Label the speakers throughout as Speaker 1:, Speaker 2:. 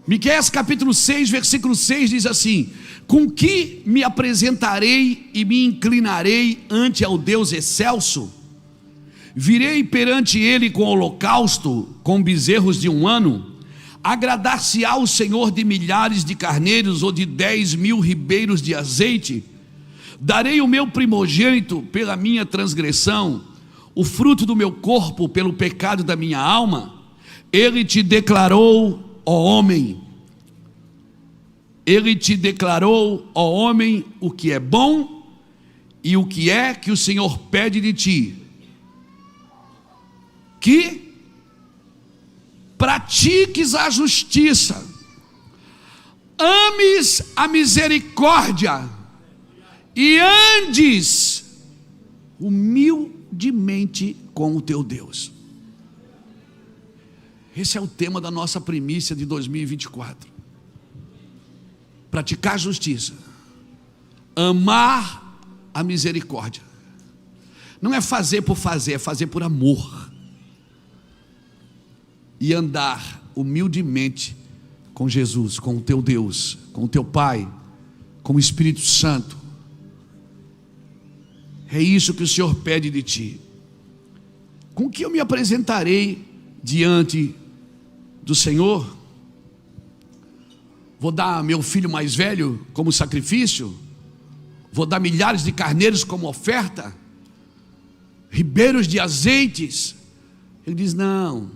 Speaker 1: Miqueias capítulo 6, versículo 6 diz assim: com que me apresentarei e me inclinarei ante ao Deus excelso? Virei perante ele com holocausto, com bezerros de um ano? Agradar-se-á o Senhor de milhares de carneiros ou de 10.000 ribeiros de azeite? Darei o meu primogênito pela minha transgressão, o fruto do meu corpo pelo pecado da minha alma? Ele te declarou, ó homem, ele te declarou, ó homem, o que é bom e o que é que o Senhor pede de ti: que pratiques a justiça, ames a misericórdia e andes humildemente com o teu Deus. Esse é o tema da nossa primícia de 2024. Praticar a justiça, amar a misericórdia. Não é fazer por fazer, é fazer por amor. E andar humildemente com Jesus, com o teu Deus, com o teu Pai, com o Espírito Santo. É isso que o Senhor pede de ti. Com que eu me apresentarei diante do Senhor? Vou dar meu filho mais velho como sacrifício? Vou dar milhares de carneiros como oferta? Ribeiros de azeites? Ele diz: não.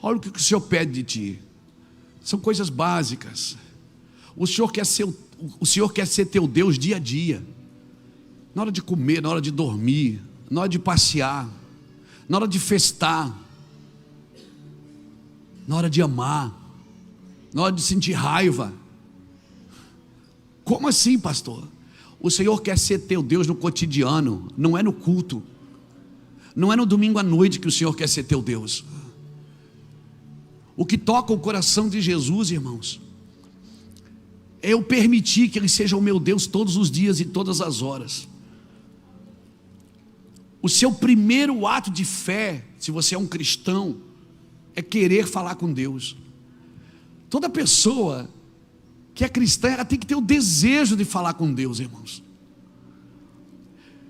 Speaker 1: Olha o que o Senhor pede de ti. São coisas básicas. O Senhor quer ser teu Deus dia a dia. Na hora de comer, na hora de dormir, na hora de passear, na hora de festar, na hora de amar, na hora de sentir raiva. Como assim, pastor? O Senhor quer ser teu Deus no cotidiano, não é no culto. Não é no domingo à noite que o Senhor quer ser teu Deus. O que toca o coração de Jesus, irmãos, é eu permitir que Ele seja o meu Deus todos os dias e todas as horas. O seu primeiro ato de fé, se você é um cristão, é querer falar com Deus. Toda pessoa que é cristã, ela tem que ter o desejo de falar com Deus, irmãos.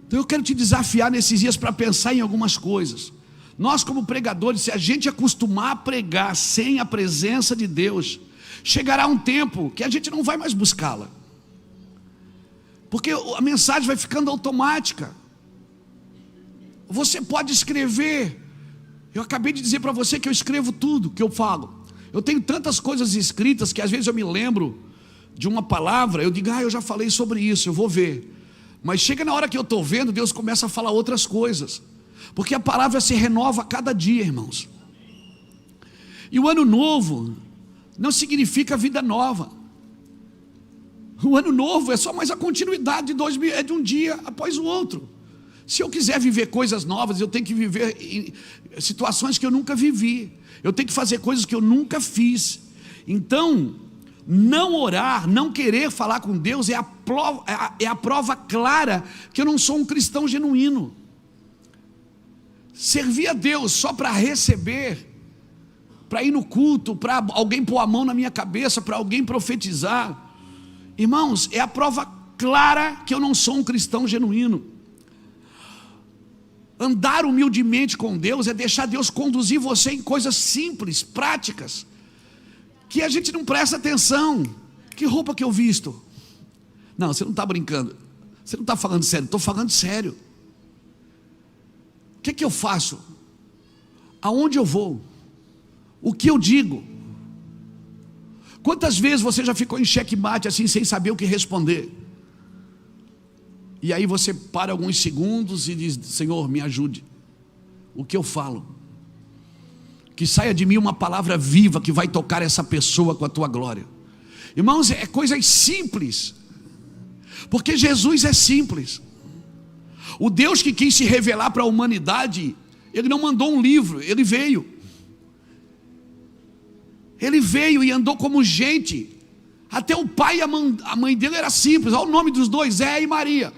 Speaker 1: Então eu quero te desafiar nesses dias para pensar em algumas coisas. Nós, como pregadores, se a gente acostumar a pregar sem a presença de Deus, chegará um tempo que a gente não vai mais buscá-la, porque a mensagem vai ficando automática. Você pode escrever. Eu acabei de dizer para você que eu escrevo tudo que eu falo. Eu tenho tantas coisas escritas que às vezes eu me lembro de uma palavra, eu digo: eu já falei sobre isso, eu vou ver. Mas chega na hora que eu estou vendo, Deus começa a falar outras coisas, porque a palavra se renova a cada dia, irmãos. E o ano novo não significa vida nova. O ano novo é só mais a continuidade de 2000, é de um dia após o outro. Se eu quiser viver coisas novas, eu tenho que viver em situações que eu nunca vivi. Eu tenho que fazer coisas que eu nunca fiz. Então, não orar, não querer falar com Deus é a prova clara que eu não sou um cristão genuíno. Servir a Deus só para receber, para ir no culto, para alguém pôr a mão na minha cabeça, para alguém profetizar, irmãos, é a prova clara que eu não sou um cristão genuíno. Andar humildemente com Deus é deixar Deus conduzir você em coisas simples, práticas, que a gente não presta atenção. Que roupa que eu visto? Não, você não está brincando, você não está falando sério. Estou falando sério. O que eu faço? Aonde eu vou? O que eu digo? Quantas vezes você já ficou em xeque-mate assim, sem saber o que responder? E aí você para alguns segundos e diz: Senhor, me ajude. O que eu falo? Que saia de mim uma palavra viva que vai tocar essa pessoa com a tua glória. Irmãos, é coisas simples, porque Jesus é simples. O Deus que quis se revelar para a humanidade, Ele não mandou um livro, Ele veio. Ele veio e andou como gente. Até o pai e a mãe dele era simples. Olha o nome dos dois, Zé e Maria.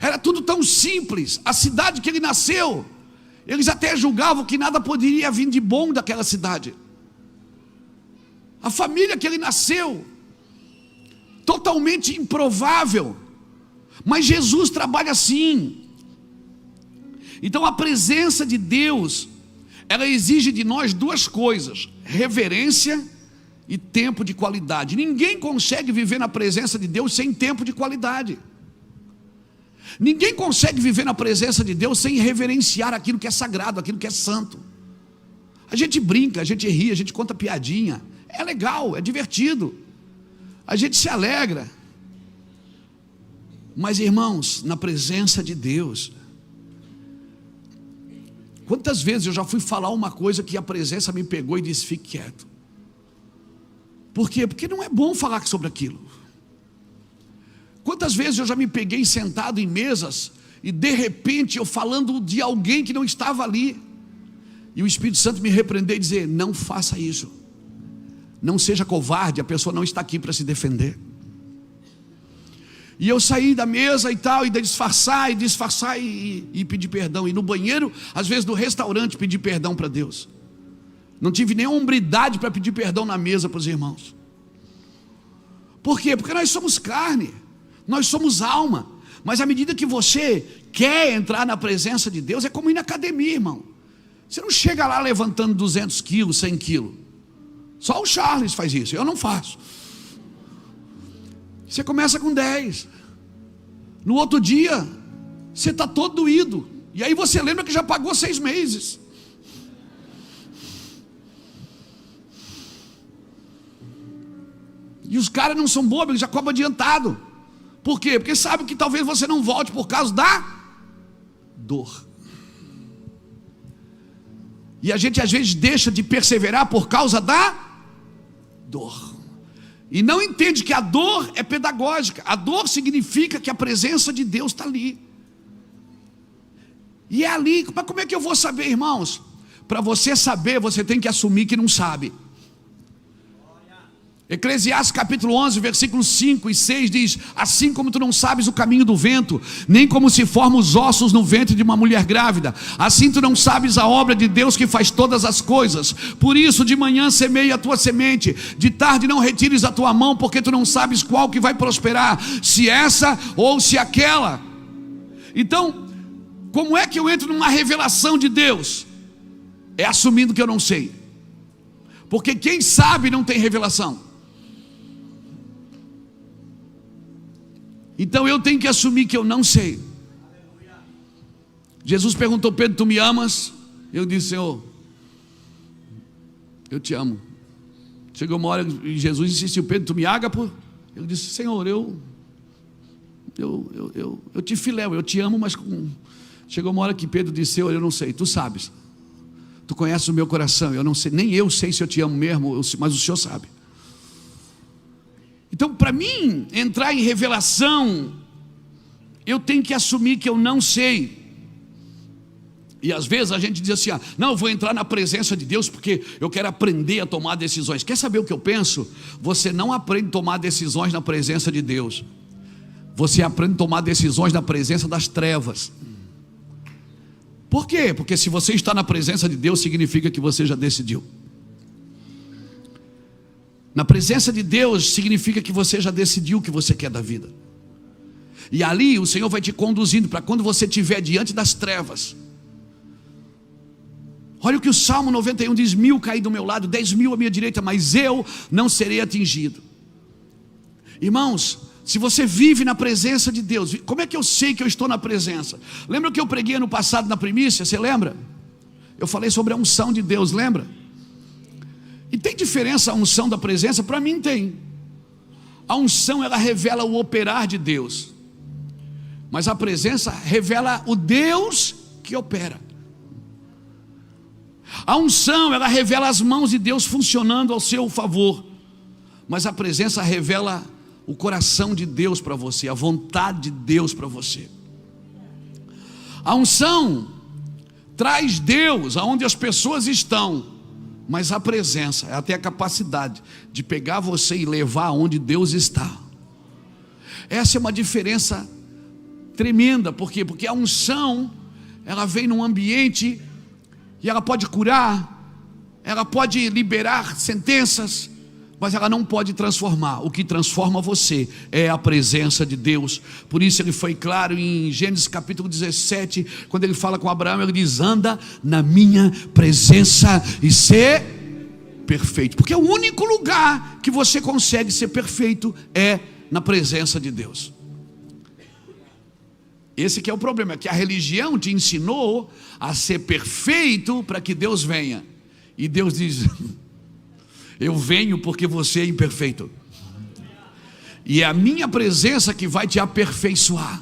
Speaker 1: Era tudo tão simples. A cidade que ele nasceu, eles até julgavam que nada poderia vir de bom daquela cidade. a família que ele nasceu, totalmente improvável, mas Jesus trabalha assim. Então a presença de Deus, ela exige de nós duas coisas: reverência e tempo de qualidade. Ninguém consegue viver na presença de Deus sem tempo de qualidade. Ninguém consegue viver na presença de Deus sem reverenciar aquilo que é sagrado, aquilo que é santo. A gente brinca, a gente ri, a gente conta piadinha, é legal, é divertido, a gente se alegra. Mas irmãos, na presença de Deus, quantas vezes eu já fui falar uma coisa que a presença me pegou e disse: fique quieto. Por quê? Porque não é bom falar sobre aquilo. Quantas vezes eu já me peguei sentado em mesas e de repente eu falando de alguém que não estava ali, e o Espírito Santo me repreender e dizer: não faça isso, não seja covarde, a pessoa não está aqui para se defender. E eu saí da mesa e tal, e disfarçar e pedir perdão. E no banheiro, às vezes no restaurante, pedir perdão para Deus. Não tive nem hombridade para pedir perdão na mesa para os irmãos. Por quê? Porque nós somos carne, nós somos alma. Mas à medida que você quer entrar na presença de Deus, é como ir na academia, irmão. Você não chega lá levantando 200 quilos, 100 quilos. Só o Charles faz isso, eu não faço. Você começa com 10. No outro dia, você está todo doído. E aí você lembra que já pagou 6 meses. E os caras não são bobos, eles já cobram adiantado. Por quê? Porque sabe que talvez você não volte por causa da dor. E a gente às vezes deixa de perseverar por causa da dor. E não entende que a dor é pedagógica. A dor significa que a presença de Deus está ali. E é ali. Mas como é que eu vou saber, irmãos? Para você saber, você tem que assumir que não sabe. Eclesiastes capítulo 11, versículos 5 e 6 diz: assim como tu não sabes o caminho do vento, nem como se formam os ossos no ventre de uma mulher grávida, assim tu não sabes a obra de Deus que faz todas as coisas. Por isso de manhã semeia a tua semente, de tarde não retires a tua mão, porque tu não sabes qual que vai prosperar, se essa ou se aquela. Então, como é que eu entro numa revelação de Deus? É assumindo que eu não sei. Porque quem sabe não tem revelação. Então eu tenho que assumir que eu não sei. Jesus perguntou: Pedro, tu me amas? Eu disse: Senhor, eu te amo. Chegou uma hora e Jesus insistiu: Pedro, tu me ágapo? Eu disse: Senhor, eu te filéu, eu te amo, mas chegou uma hora que Pedro disse: Senhor, eu não sei, tu sabes. Tu conheces o meu coração, eu não sei, nem eu sei se eu te amo mesmo, mas o Senhor sabe. Então, para mim entrar em revelação, eu tenho que assumir que eu não sei. E às vezes a gente diz assim: não, eu vou entrar na presença de Deus porque eu quero aprender a tomar decisões. Quer saber o que eu penso? Você não aprende a tomar decisões na presença de Deus. Você aprende a tomar decisões na presença das trevas. Por quê? Porque se você está na presença de Deus, significa que você já decidiu. Na presença de Deus significa que você já decidiu o que você quer da vida. E ali o Senhor vai te conduzindo para quando você estiver diante das trevas. Olha o que o Salmo 91 diz: 1000 caem do meu lado, 10.000 à minha direita, mas eu não serei atingido. Irmãos, se você vive na presença de Deus, como é que eu sei que eu estou na presença? Lembra que eu preguei ano passado na primícia? Você lembra? Eu falei sobre a unção de Deus, lembra? E tem diferença a unção da presença? Para mim tem. A unção, ela revela o operar de Deus, mas a presença revela o Deus que opera. A unção, ela revela as mãos de Deus funcionando ao seu favor, mas a presença revela o coração de Deus para você, a vontade de Deus para você. A unção traz Deus aonde as pessoas estão, mas a presença ela tem a capacidade de pegar você e levar aonde Deus está. Essa é uma diferença tremenda. Por quê? Porque a unção, ela vem num ambiente e ela pode curar, ela pode liberar sentenças, mas ela não pode transformar. O que transforma você é a presença de Deus. Por isso ele foi claro em Gênesis capítulo 17, quando ele fala com Abraão, ele diz: anda na minha presença e ser perfeito. Porque o único lugar que você consegue ser perfeito é na presença de Deus. Esse que é o problema, é que a religião te ensinou a ser perfeito para que Deus venha. E Deus diz: eu venho porque você é imperfeito, e é a minha presença que vai te aperfeiçoar.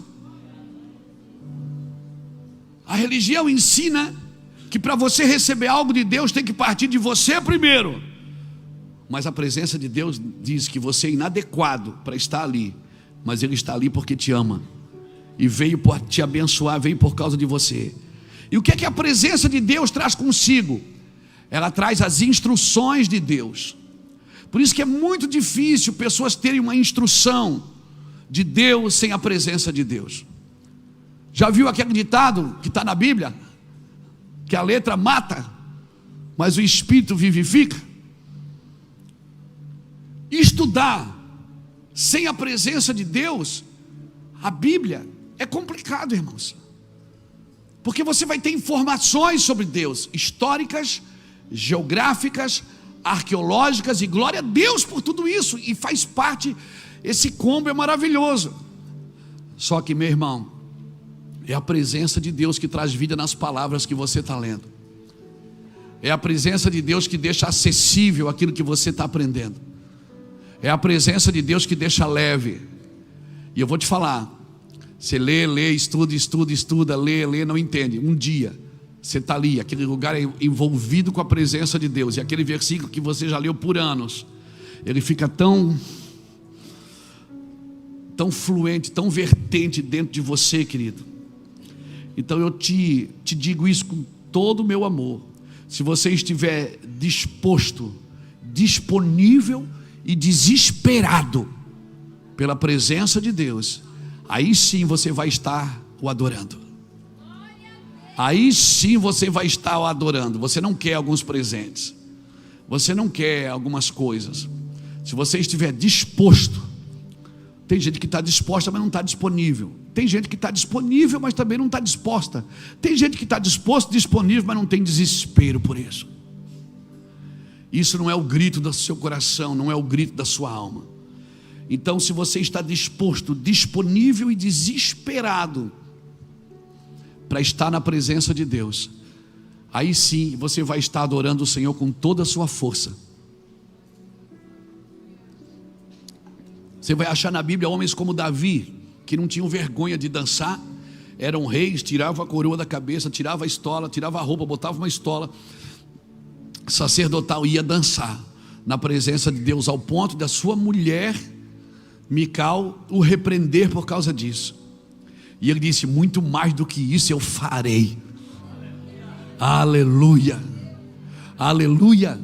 Speaker 1: A religião ensina que para você receber algo de Deus tem que partir de você primeiro. Mas a presença de Deus diz que você é inadequado para estar ali, mas Ele está ali porque te ama, e veio por te abençoar, veio por causa de você. E o que é que a presença de Deus traz consigo? Ela traz as instruções de Deus. Por isso que é muito difícil pessoas terem uma instrução de Deus sem a presença de Deus. Já viu aquele ditado que está na Bíblia? Que a letra mata, mas o Espírito vivifica. Estudar sem a presença de Deus, a Bíblia, é complicado, irmãos. Porque você vai ter informações sobre Deus, históricas, geográficas, arqueológicas, e glória a Deus por tudo isso, e faz parte, esse combo é maravilhoso. Só que, meu irmão, é a presença de Deus que traz vida nas palavras que você está lendo. É a presença de Deus que deixa acessível aquilo que você está aprendendo. É a presença de Deus que deixa leve. E eu vou te falar, você lê, estuda, lê, não entende. Um dia você está ali, aquele lugar é envolvido com a presença de Deus, e aquele versículo que você já leu por anos, ele fica tão fluente, tão vertente dentro de você, querido. Então eu te digo isso com todo o meu amor. Se você estiver disposto, disponível e desesperado pela presença de Deus, aí sim você vai estar o adorando. Aí sim você vai estar o adorando. Você não quer alguns presentes, você não quer algumas coisas. Se você estiver disposto, tem gente que está disposta, mas não está disponível. Tem gente que está disponível, mas também não está disposta. Tem gente que está disposto, disponível, mas não tem desespero por isso. Isso não é o grito do seu coração, não é o grito da sua alma. Então, se você está disposto, disponível e desesperado para estar na presença de Deus, aí sim você vai estar adorando o Senhor com toda a sua força. Você vai achar na Bíblia homens como Davi, que não tinham vergonha de dançar, eram reis, tiravam a coroa da cabeça, tirava a estola, tirava a roupa, botava uma estola sacerdotal, ia dançar na presença de Deus, ao ponto da sua mulher Mical o repreender por causa disso. E ele disse: muito mais do que isso eu farei. Aleluia, aleluia,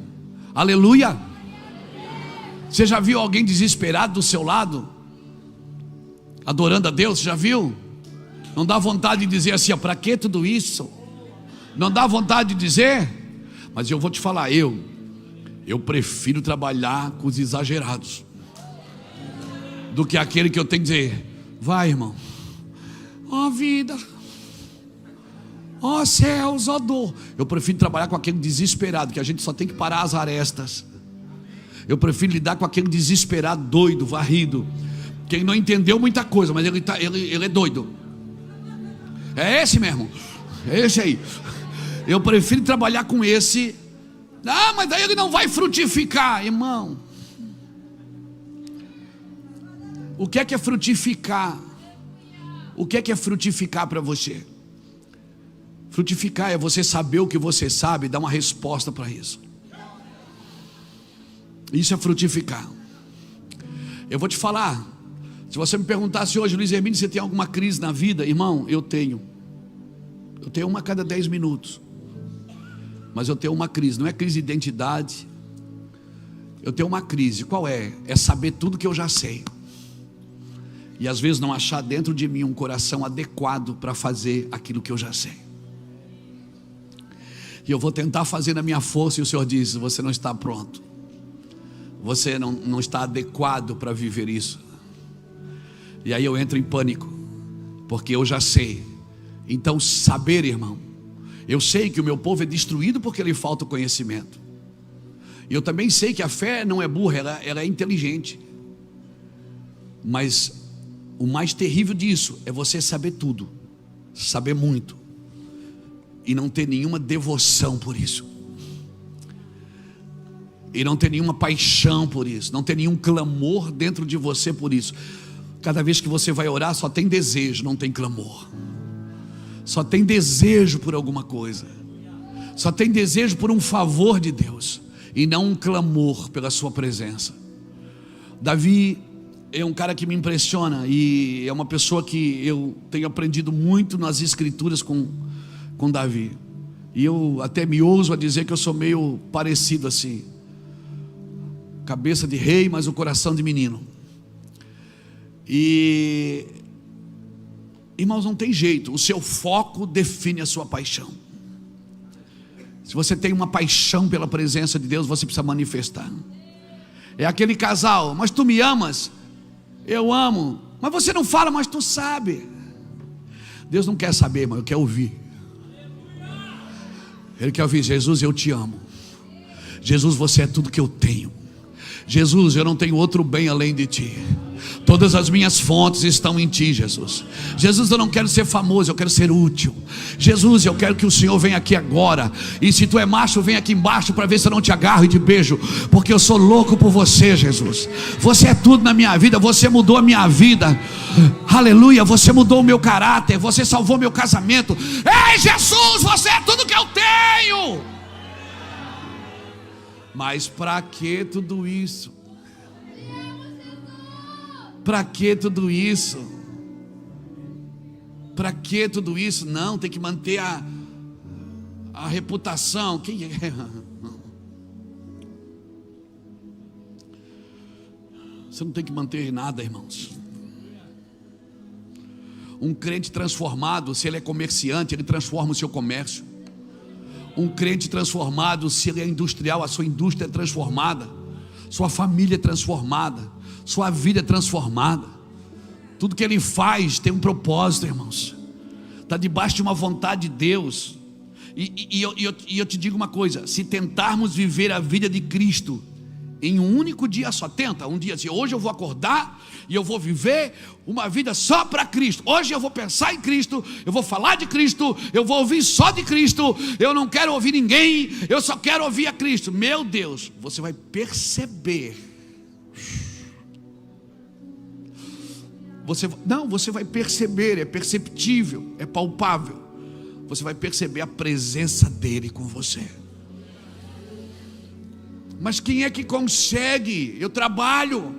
Speaker 1: aleluia. Você já viu alguém desesperado do seu lado, adorando a Deus? Você já viu? Não dá vontade de dizer assim: para que tudo isso? Não dá vontade de dizer? Mas eu vou te falar, eu prefiro trabalhar com os exagerados do que aquele que eu tenho que dizer: vai, irmão, ó vida, ó céus, ó dor. Eu prefiro trabalhar com aquele desesperado, que a gente só tem que parar as arestas. Eu prefiro lidar com aquele desesperado, doido, varrido, que ele não entendeu muita coisa, mas ele é doido. É esse mesmo, é esse aí. Eu prefiro trabalhar com esse. Ah, mas daí ele não vai frutificar, irmão. O que é frutificar? O que é frutificar para você? Frutificar é você saber o que você sabe e dar uma resposta para isso. Isso é frutificar. Eu vou te falar, se você me perguntasse hoje: Luiz Hermínio, você tem alguma crise na vida? Irmão, eu tenho uma a cada 10 minutos. Mas eu tenho uma crise, não é crise de identidade. Eu tenho uma crise, qual é? É saber tudo que eu já sei, e às vezes não achar dentro de mim um coração adequado para fazer aquilo que eu já sei. E eu vou tentar fazer na minha força, e o Senhor diz: você não está pronto. você não está adequado para viver isso. E aí eu entro em pânico, porque eu já sei. Então, saber, irmão, eu sei que o meu povo é destruído porque lhe falta o conhecimento. E eu também sei que a fé não é burra, ela é inteligente. Mas o mais terrível disso é você saber tudo, saber muito, e não ter nenhuma devoção por isso, e não ter nenhuma paixão por isso, não ter nenhum clamor dentro de você por isso. Cada vez que você vai orar, só tem desejo, não tem clamor. Só tem desejo por alguma coisa, só tem desejo por um favor de Deus, e não um clamor pela sua presença. Davi é um cara que me impressiona, e é uma pessoa que eu tenho aprendido muito nas escrituras com Davi. E eu até me ouso a dizer que eu sou meio parecido assim, cabeça de rei, mas o coração de menino. E irmãos, não tem jeito, o seu foco define a sua paixão. Se você tem uma paixão pela presença de Deus, você precisa manifestar. É aquele casal: mas tu me amas? Eu amo. Mas você não fala, mas tu sabe. Deus não quer saber, mas Ele quer ouvir. Ele quer ouvir: Jesus, eu te amo. Jesus, você é tudo que eu tenho. Jesus, eu não tenho outro bem além de ti. Todas as minhas fontes estão em ti, Jesus. Jesus, eu não quero ser famoso, eu quero ser útil. Jesus, eu quero que o Senhor venha aqui agora. E se tu é macho, vem aqui embaixo para ver se eu não te agarro e te beijo, porque eu sou louco por você, Jesus. Você é tudo na minha vida, você mudou a minha vida. Aleluia, você mudou o meu caráter, você salvou meu casamento. Ei, Jesus, você é tudo que eu tenho. Mas para que tudo isso? Para que tudo isso? Para que tudo isso? Não, tem que manter a reputação. Quem é? Você não tem que manter nada, irmãos. Um crente transformado, se ele é comerciante, ele transforma o seu comércio. Um crente transformado, se ele é industrial, a sua indústria é transformada, sua família é transformada, sua vida é transformada. Tudo que ele faz tem um propósito, irmãos. Está debaixo de uma vontade de Deus. E eu te digo uma coisa: se tentarmos viver a vida de Cristo em um único dia só, tenta um dia assim: hoje eu vou acordar e eu vou viver uma vida só para Cristo. Hoje eu vou pensar em Cristo, eu vou falar de Cristo, eu vou ouvir só de Cristo, eu não quero ouvir ninguém, eu só quero ouvir a Cristo. Meu Deus, você vai perceber. Você vai perceber, é perceptível, é palpável. Você vai perceber a presença dele com você. Mas quem é que consegue? Eu trabalho.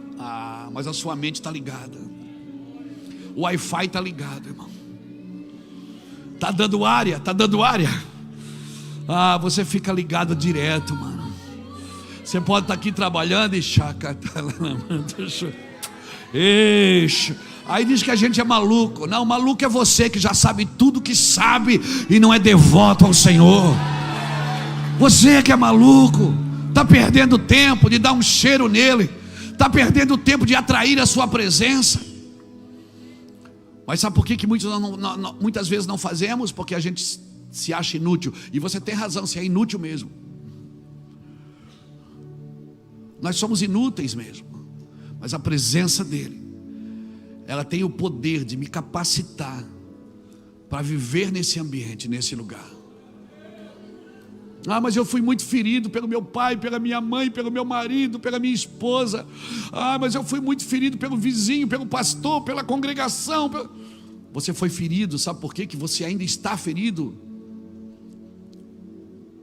Speaker 1: Mas a sua mente está ligada. O Wi-Fi está ligado, irmão. Está dando área, está dando área. Você fica ligado direto, mano. Você pode estar aqui trabalhando e aí diz que a gente é maluco. Não, maluco é você que já sabe tudo que sabe e não é devoto ao Senhor. Você que é maluco, está perdendo tempo de dar um cheiro nele, está perdendo tempo de atrair a sua presença. Mas sabe por que muitas vezes não fazemos? Porque a gente se acha inútil. E você tem razão, você é inútil mesmo. Nós somos inúteis mesmo. Mas a presença dele, ela tem o poder de me capacitar para viver nesse ambiente, nesse lugar. Mas eu fui muito ferido pelo meu pai, pela minha mãe, pelo meu marido, pela minha esposa. Mas eu fui muito ferido pelo vizinho, pelo pastor, pela congregação. Você foi ferido, sabe por quê? Que você ainda está ferido?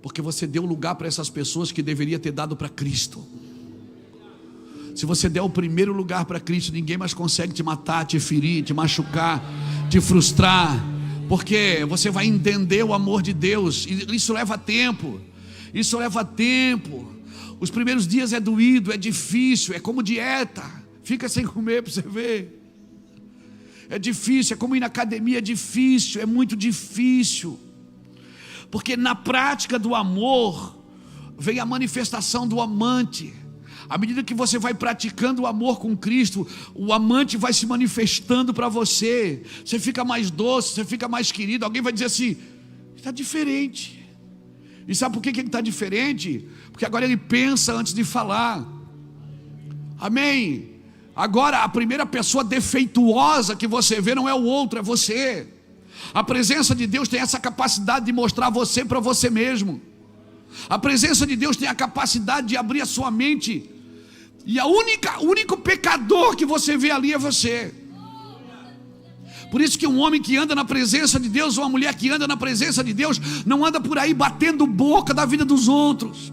Speaker 1: Porque você deu lugar para essas pessoas que deveria ter dado para Cristo. Se você der o primeiro lugar para Cristo, ninguém mais consegue te matar, te ferir, te machucar, te frustrar, porque você vai entender o amor de Deus. E isso leva tempo. Isso leva tempo. Os primeiros dias é doído, é difícil, é como dieta. Fica sem comer para você ver. É difícil, é como ir na academia, é difícil, é muito difícil. Porque na prática do amor vem a manifestação do amante. À medida que você vai praticando o amor com Cristo, o amante vai se manifestando para você. Você fica mais doce, você fica mais querido. Alguém vai dizer assim: está diferente. E sabe por que ele está diferente? Porque agora ele pensa antes de falar. Amém? Agora a primeira pessoa defeituosa que você vê não é o outro, é você. A presença de Deus tem essa capacidade de mostrar você para você mesmo. A presença de Deus tem a capacidade de abrir a sua mente. E o único pecador que você vê ali é você. Por isso que um homem que anda na presença de Deus, ou uma mulher que anda na presença de Deus, não anda por aí batendo boca da vida dos outros.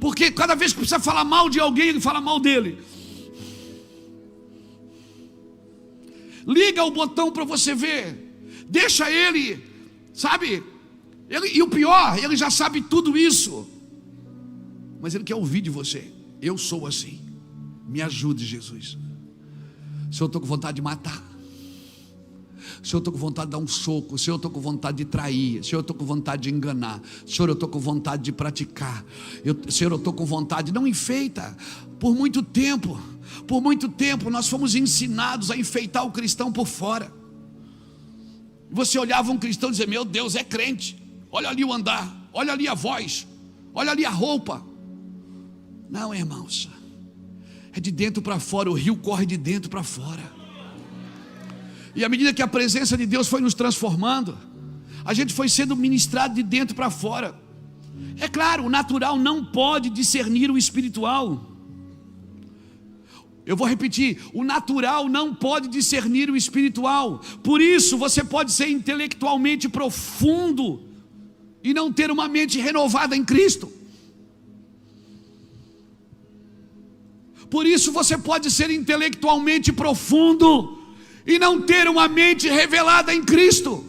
Speaker 1: Porque cada vez que precisa falar mal de alguém, ele fala mal dele. Liga o botão para você ver. Deixa ele, sabe? E o pior, ele já sabe tudo isso. Mas ele quer ouvir de você. Eu sou assim. Me ajude, Jesus. Se eu estou com vontade de matar, se eu estou com vontade de dar um soco, se eu estou com vontade de trair, se eu estou com vontade de enganar, Senhor, eu estou com vontade de praticar, Senhor, eu estou com vontade, não enfeita. Por muito tempo nós fomos ensinados a enfeitar o cristão por fora. Você olhava um cristão e dizia: meu Deus, é crente. Olha ali o andar, olha ali a voz, olha ali a roupa. Não, irmãos, é de dentro para fora. O rio corre de dentro para fora. E à medida que a presença de Deus foi nos transformando, a gente foi sendo ministrado de dentro para fora. É claro, o natural não pode discernir o espiritual. Eu vou repetir: o natural não pode discernir o espiritual. Por isso você pode ser intelectualmente profundo e não ter uma mente renovada em Cristo. Por isso você pode ser intelectualmente profundo e não ter uma mente revelada em Cristo.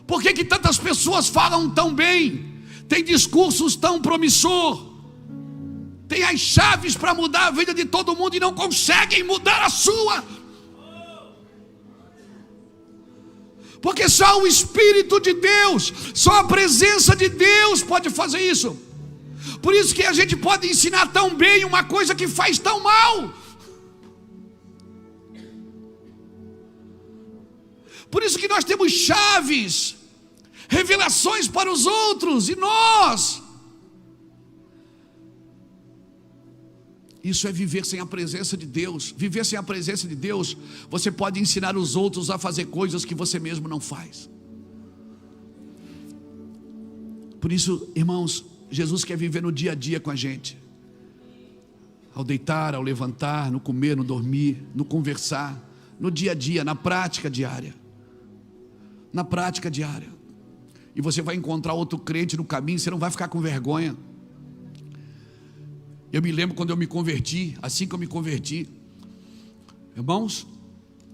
Speaker 1: Por que tantas pessoas falam tão bem, têm discursos tão promissor, tem as chaves para mudar a vida de todo mundo e não conseguem mudar a sua? Porque só o Espírito de Deus, só a presença de Deus pode fazer isso. Por isso que a gente pode ensinar tão bem uma coisa que faz tão mal. Por isso que nós temos chaves, revelações para os outros, e nós. Isso é viver sem a presença de Deus. Viver sem a presença de Deus, você pode ensinar os outros a fazer coisas que você mesmo não faz. Por isso, irmãos, Jesus quer viver no dia a dia com a gente. Ao deitar, ao levantar, no comer, no dormir, no conversar, no dia a dia, na prática diária. Na prática diária. E você vai encontrar outro crente no caminho, você não vai ficar com vergonha. Eu me lembro quando eu me converti, assim que eu me converti, irmãos,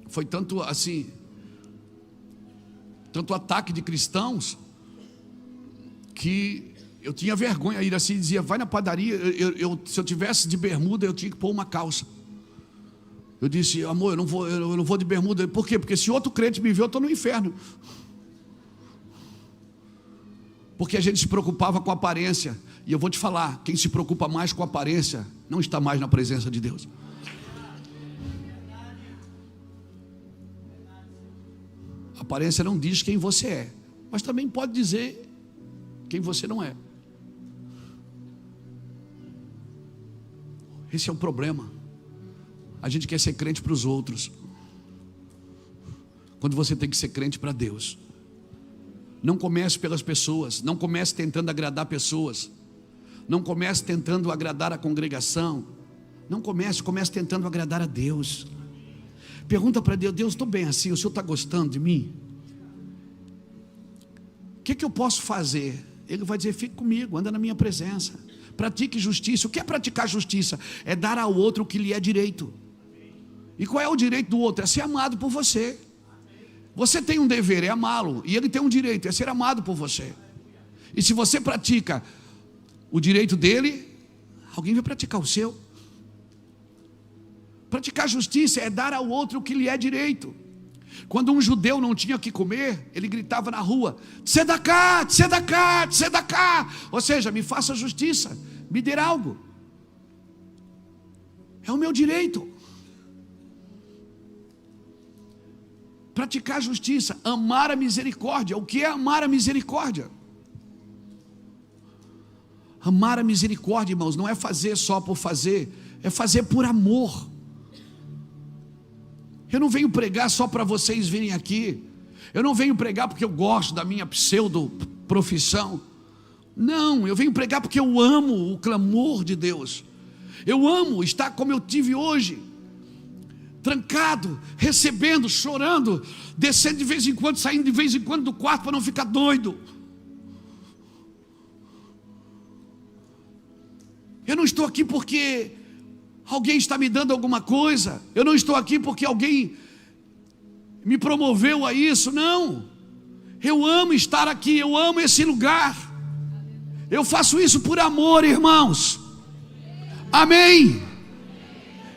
Speaker 1: foi tanto assim, tanto ataque de cristãos, que eu tinha vergonha de ir assim, dizia: vai na padaria. Se eu tivesse de bermuda, eu tinha que pôr uma calça. Eu disse: amor, eu não vou de bermuda. Por quê? Porque se outro crente me ver, eu estou no inferno. Porque a gente se preocupava com a aparência. E eu vou te falar, quem se preocupa mais com a aparência não está mais na presença de Deus. A aparência não diz quem você é, mas também pode dizer quem você não é. Esse é o problema. A gente quer ser crente para os outros, quando você tem que ser crente para Deus. Não comece pelas pessoas, não comece tentando agradar pessoas, não comece tentando agradar a congregação, não comece tentando agradar a Deus. Pergunta para Deus: Deus, estou bem assim, o Senhor está gostando de mim? O que eu posso fazer? Ele vai dizer: fique comigo, anda na minha presença, pratique justiça. O que é praticar justiça? É dar ao outro o que lhe é direito. E qual é o direito do outro? É ser amado por você. Você tem um dever, é amá-lo, e ele tem um direito, é ser amado por você. E se você pratica o direito dele, alguém vai praticar o seu. Praticar justiça é dar ao outro o que lhe é direito. Quando um judeu não tinha o que comer, ele gritava na rua: tzedakah, tzedakah, tzedakah. Ou seja, me faça justiça, me dê algo. É o meu direito. Praticar a justiça, amar a misericórdia. O que é amar a misericórdia? Amar a misericórdia, irmãos, não é fazer só por fazer, é fazer por amor. Eu não venho pregar só para vocês virem aqui. Eu não venho pregar porque eu gosto da minha pseudo profissão. Não, eu venho pregar porque eu amo o clamor de Deus. Eu amo estar como eu tive hoje, trancado, recebendo, chorando, descendo de vez em quando, saindo de vez em quando do quarto para não ficar doido. Eu não estou aqui porque alguém está me dando alguma coisa. Eu não estou aqui porque alguém me promoveu a isso. Não. Eu amo estar aqui, eu amo esse lugar. Eu faço isso por amor, irmãos. Amém.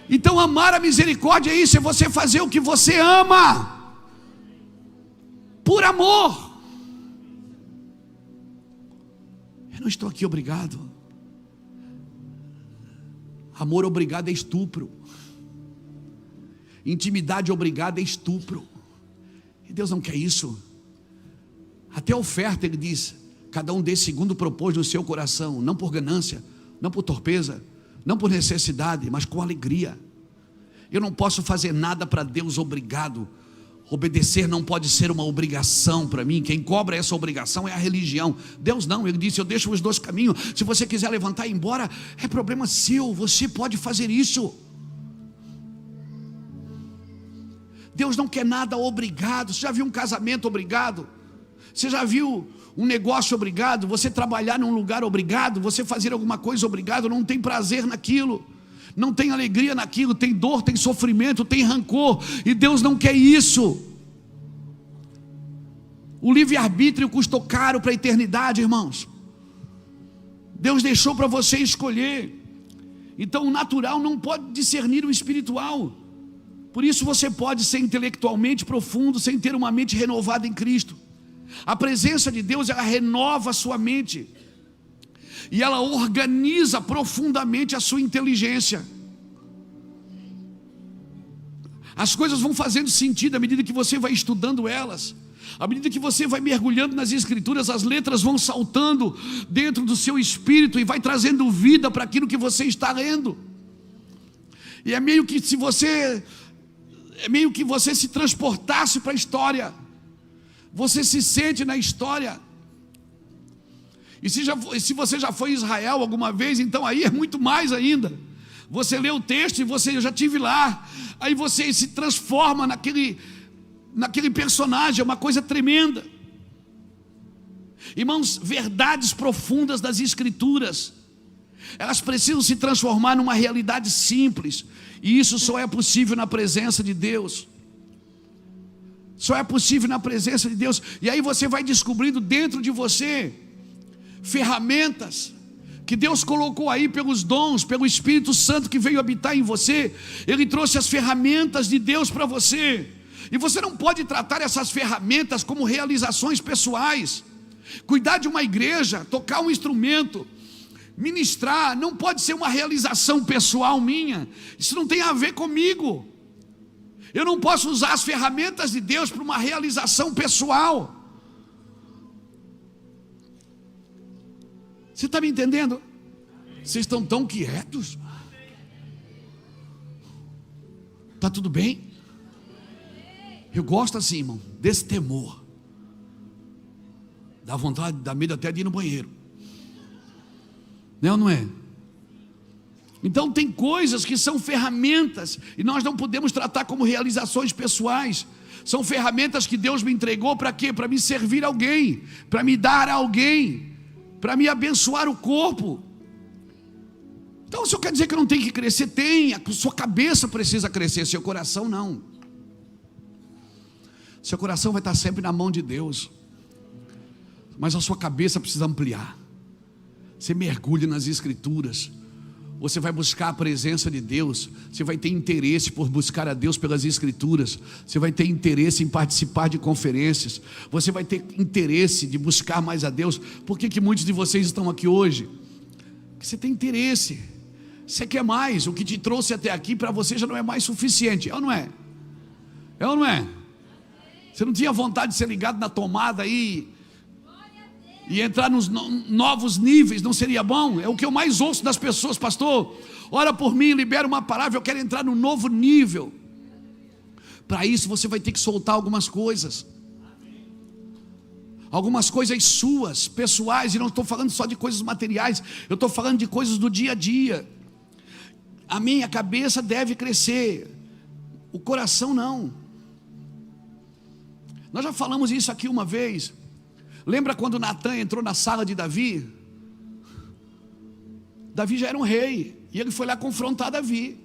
Speaker 1: Então amar a misericórdia é isso, é você fazer o que você ama, por amor. Eu não estou aqui obrigado. Amor obrigado é estupro. Intimidade obrigada é estupro. E Deus não quer isso. Até a oferta ele diz: cada um dê segundo propôs no seu coração, não por ganância, não por torpeza, não por necessidade, mas com alegria. Eu não posso fazer nada para Deus obrigado. Obedecer não pode ser uma obrigação para mim. Quem cobra essa obrigação é a religião. Deus não, ele disse: eu deixo os dois caminhos. Se você quiser levantar e ir embora, é problema seu, você pode fazer isso. Deus não quer nada obrigado. Você já viu um casamento obrigado? Você já viu um negócio obrigado? Você trabalhar num lugar obrigado? Você fazer alguma coisa obrigado? Não tem prazer naquilo, não tem alegria naquilo, tem dor, tem sofrimento, tem rancor, e Deus não quer isso. O livre-arbítrio custou caro para a eternidade, irmãos. Deus deixou para você escolher. Então o natural não pode discernir o espiritual. Por isso você pode ser intelectualmente profundo sem ter uma mente renovada em Cristo. A presença de Deus, ela renova a sua mente e ela organiza profundamente a sua inteligência. As coisas vão fazendo sentido à medida que você vai estudando elas. À medida que você vai mergulhando nas Escrituras, as letras vão saltando dentro do seu espírito e vai trazendo vida para aquilo que você está lendo. E é meio que você se transportasse para a história. Você se sente na história. E se você já foi em Israel alguma vez, então aí é muito mais ainda. Você lê o texto e eu já estive lá. Aí você se transforma naquele personagem, é uma coisa tremenda. Irmãos, verdades profundas das Escrituras, elas precisam se transformar numa realidade simples. E isso só é possível na presença de Deus. Só é possível na presença de Deus. E aí você vai descobrindo dentro de você ferramentas que Deus colocou aí pelos dons, pelo Espírito Santo que veio habitar em você. Ele trouxe as ferramentas de Deus para você. E você não pode tratar essas ferramentas como realizações pessoais. Cuidar de uma igreja, tocar um instrumento, ministrar, não pode ser uma realização pessoal minha. Isso não tem a ver comigo. Eu não posso usar as ferramentas de Deus para uma realização pessoal. Você está me entendendo? Vocês estão tão quietos. Está tudo bem? Eu gosto assim, irmão, desse temor. Dá vontade, dá medo até de ir no banheiro. Não é? Então tem coisas que são ferramentas e nós não podemos tratar como realizações pessoais. São ferramentas que Deus me entregou para quê? Para me servir a alguém, para me dar a alguém, para me abençoar o corpo. Então o senhor quer dizer que eu não tenho que crescer? Tem, a sua cabeça precisa crescer, seu coração não. Seu coração vai estar sempre na mão de Deus, mas a sua cabeça precisa ampliar. Você mergulha nas Escrituras, você vai buscar a presença de Deus, você vai ter interesse por buscar a Deus pelas Escrituras, você vai ter interesse em participar de conferências, você vai ter interesse de buscar mais a Deus. Por que muitos de vocês estão aqui hoje? Porque você tem interesse, Você quer mais, o que te trouxe até aqui para você já não é mais suficiente, é ou não é? É ou não é? Você não tinha vontade de ser ligado na tomada aí e entrar nos novos níveis, não seria bom? É o que eu mais ouço das pessoas: pastor, ora por mim, libera uma palavra, eu quero entrar no novo nível. Para isso você vai ter que soltar algumas coisas suas, pessoais, e não estou falando só de coisas materiais, eu estou falando de coisas do dia a dia. A minha cabeça deve crescer, o coração não. Nós já falamos isso aqui uma vez. Lembra quando Natan entrou na sala de Davi? Davi já era um rei, e ele foi lá confrontar Davi.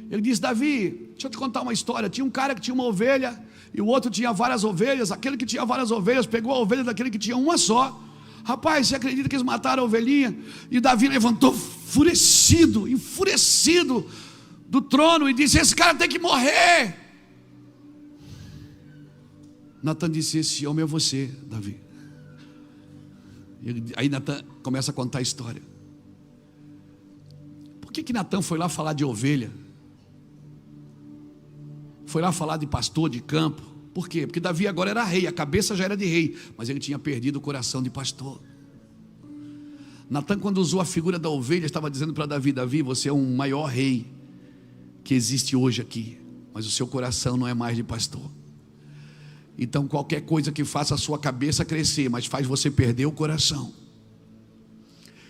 Speaker 1: Ele disse: Davi, deixa eu te contar uma história. Tinha um cara que tinha uma ovelha, e o outro tinha várias ovelhas. Aquele que tinha várias ovelhas pegou a ovelha daquele que tinha uma só. Rapaz, você acredita que eles mataram a ovelhinha? E Davi levantou enfurecido do trono e disse: esse cara tem que morrer. Natan disse: esse homem é você, Davi. Aí Natan começa a contar a história. Por que Natan foi lá falar de ovelha? Foi lá falar de pastor de campo? Por quê? Porque Davi agora era rei, a cabeça já era de rei, mas ele tinha perdido o coração de pastor. Natan, quando usou a figura da ovelha, estava dizendo para Davi: Davi, você é um maior rei que existe hoje aqui, mas o seu coração não é mais de pastor. Então qualquer coisa que faça a sua cabeça crescer, mas faz você perder o coração,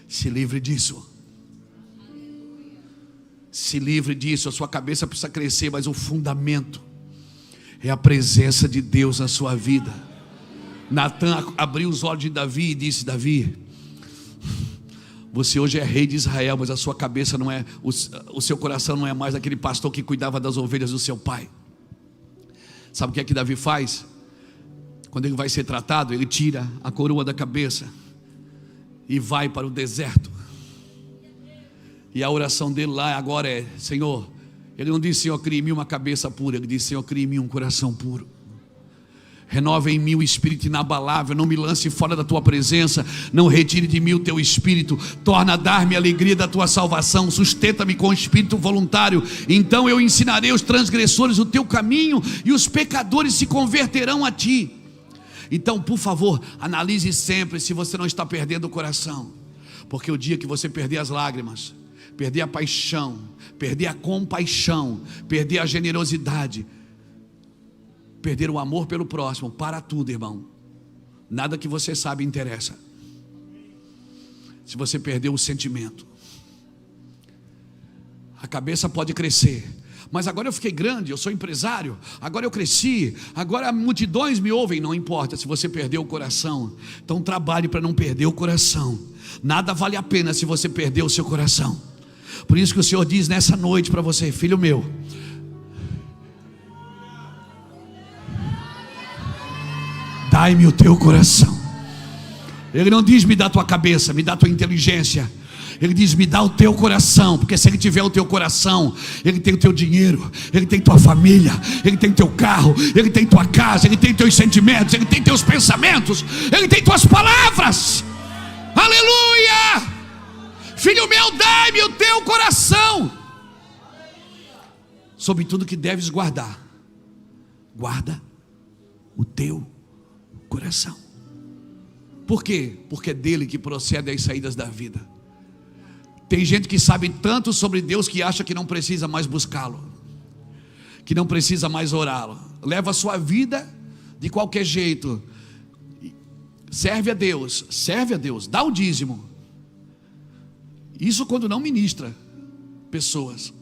Speaker 1: se livre disso. Se livre disso. A sua cabeça precisa crescer, mas o fundamento é a presença de Deus na sua vida. Natan abriu os olhos de Davi e disse: Davi, você hoje é rei de Israel, mas a sua cabeça não é, o seu coração não é mais daquele pastor que cuidava das ovelhas do seu pai. Sabe o que é que Davi faz? Quando ele vai ser tratado, ele tira a coroa da cabeça e vai para o deserto. E a oração dele lá agora é: Senhor, ele não disse: Senhor, crie em mim uma cabeça pura. Ele disse: Senhor, crie em mim um coração puro. Renova em mim o espírito inabalável. Não me lance fora da tua presença. Não retire de mim o teu espírito. Torna a dar-me a alegria da tua salvação. Sustenta-me com o espírito voluntário. Então eu ensinarei os transgressores o teu caminho, e os pecadores se converterão a ti. Então, por favor, analise sempre se você não está perdendo o coração. Porque o dia que você perder as lágrimas, perder a paixão, perder a compaixão, perder a generosidade, perder o amor pelo próximo, para tudo, irmão. Nada que você sabe interessa. Se você perdeu o sentimento, a cabeça pode crescer, mas agora eu fiquei grande, eu sou empresário, agora eu cresci, agora multidões me ouvem. Não importa se você perdeu o coração. Então trabalhe para não perder o coração. Nada vale a pena se você perder o seu coração. Por isso que o Senhor diz nessa noite para você: filho meu, dai-me o teu coração. Ele não diz: me dá a tua cabeça, me dá a tua inteligência. Ele diz: me dá o teu coração. Porque se ele tiver o teu coração, ele tem o teu dinheiro, ele tem tua família, ele tem teu carro, ele tem tua casa, ele tem teus sentimentos, ele tem teus pensamentos, ele tem tuas palavras. Aleluia! Filho meu, dai-me o teu coração. Sobre tudo que deves guardar, guarda o teu coração. Por quê? Porque é dele que procedem as saídas da vida. Tem gente que sabe tanto sobre Deus que acha que não precisa mais buscá-lo, que não precisa mais orá-lo. Leva a sua vida de qualquer jeito. Serve a Deus, dá o dízimo. Isso quando não ministra pessoas,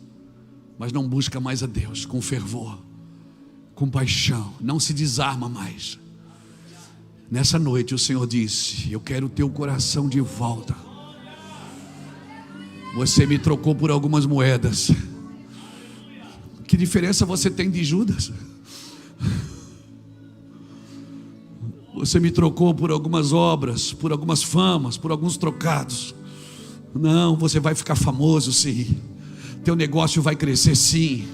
Speaker 1: mas não busca mais a Deus com fervor, com paixão, não se desarma mais. Nessa noite o Senhor disse: eu quero o teu coração de volta. Você me trocou por algumas moedas. Que diferença você tem de Judas? Você me trocou por algumas obras, por algumas famas, por alguns trocados. Não, você vai ficar famoso sim, teu negócio vai crescer sim,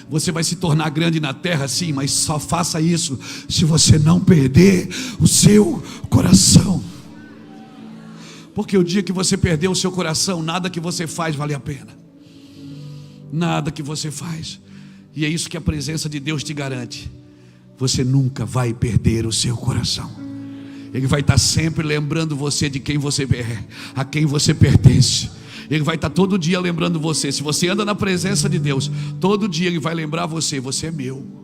Speaker 1: você vai se tornar grande na terra sim, mas só faça isso se você não perder o seu coração. Porque o dia que você perder o seu coração, nada que você faz vale a pena. Nada que você faz. E é isso que a presença de Deus te garante. Você nunca vai perder o seu coração. Ele vai estar sempre lembrando você de quem você é, a quem você pertence. Ele vai estar todo dia lembrando você. Se você anda na presença de Deus, todo dia Ele vai lembrar você: você é meu.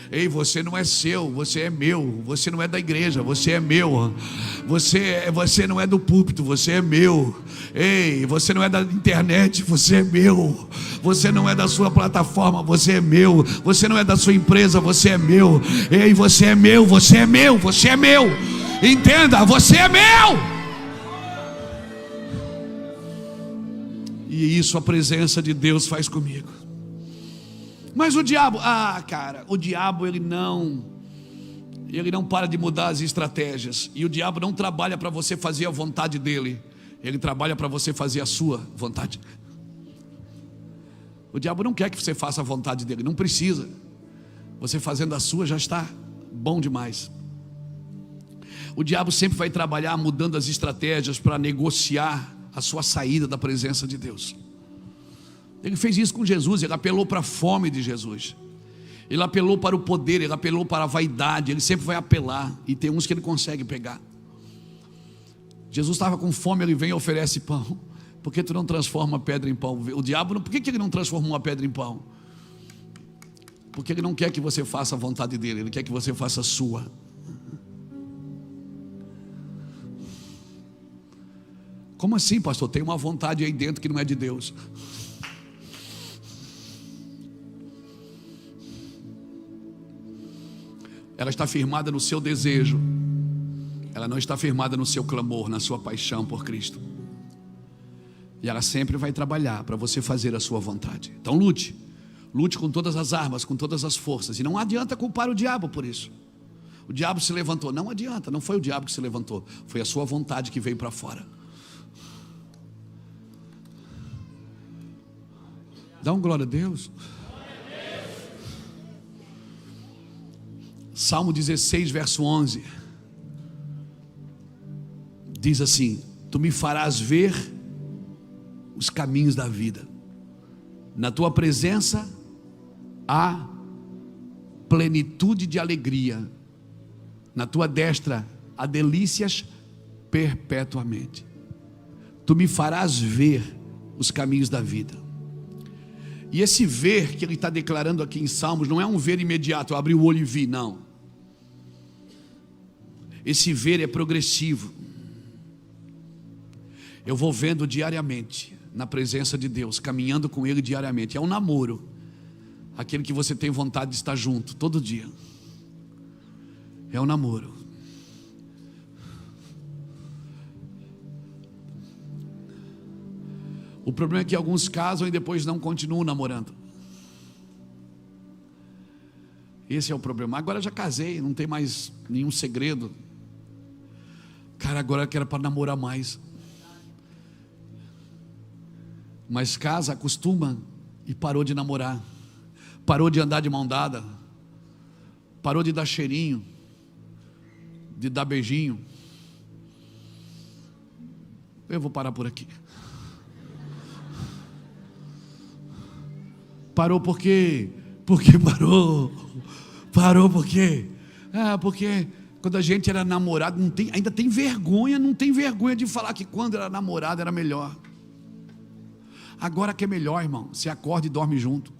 Speaker 1: Ei, você não é seu, você é meu. Você não é da igreja, você é meu. Você não é do púlpito, você é meu. Ei, você não é da internet, você é meu. Você não é da sua plataforma, você é meu. Você não é da sua empresa, você é meu. Ei, você é meu, você é meu, você é meu. Entenda, você é meu. E isso a presença de Deus faz comigo. Mas o diabo, cara, o diabo ele não para de mudar as estratégias. E o diabo não trabalha para você fazer a vontade dele. Ele trabalha para você fazer a sua vontade. O diabo não quer que você faça a vontade dele, não precisa. Você fazendo a sua já está bom demais. O diabo sempre vai trabalhar mudando as estratégias para negociar a sua saída da presença de Deus. Ele fez isso com Jesus. Ele apelou para a fome de Jesus, ele apelou para o poder, ele apelou para a vaidade. Ele sempre vai apelar, e tem uns que ele consegue pegar. Jesus estava com fome, ele vem e oferece pão. Por que tu não transforma a pedra em pão? O diabo, por que ele não transformou a pedra em pão? Porque ele não quer que você faça a vontade dele, ele quer que você faça a sua. Como assim, pastor? Tem uma vontade aí dentro que não é de Deus. Ela está firmada no seu desejo. Ela não está firmada no seu clamor, na sua paixão por Cristo. E ela sempre vai trabalhar para você fazer a sua vontade. Então lute. Lute com todas as armas, com todas as forças. E não adianta culpar o diabo por isso. O diabo se levantou. Não adianta, não foi o diabo que se levantou. Foi a sua vontade que veio para fora. Dá um glória a Deus. Salmo 16, verso 11 diz assim: tu me farás ver os caminhos da vida, na tua presença há plenitude de alegria, na tua destra há delícias perpetuamente. Tu me farás ver os caminhos da vida. E esse ver que ele está declarando aqui em Salmos não é um ver imediato, eu abri o olho e vi, não. Esse ver é progressivo. Eu vou vendo diariamente, na presença de Deus, caminhando com Ele diariamente. É um namoro, aquele que você tem vontade de estar junto, todo dia. É um namoro. O problema é que alguns casam e depois não continuam namorando. Esse é o problema. Agora eu já casei, não tem mais nenhum segredo. Cara, agora eu quero para namorar mais. Mas casa, acostuma e parou de namorar. Parou de andar de mão dada. Parou de dar cheirinho, de dar beijinho. Eu vou parar por aqui. Parou por quê? Porque parou. Parou por quê? Porque quando a gente era namorado, ainda tem vergonha, não tem vergonha de falar que quando era namorado era melhor. Agora que é melhor, irmão, você acorda e dorme junto.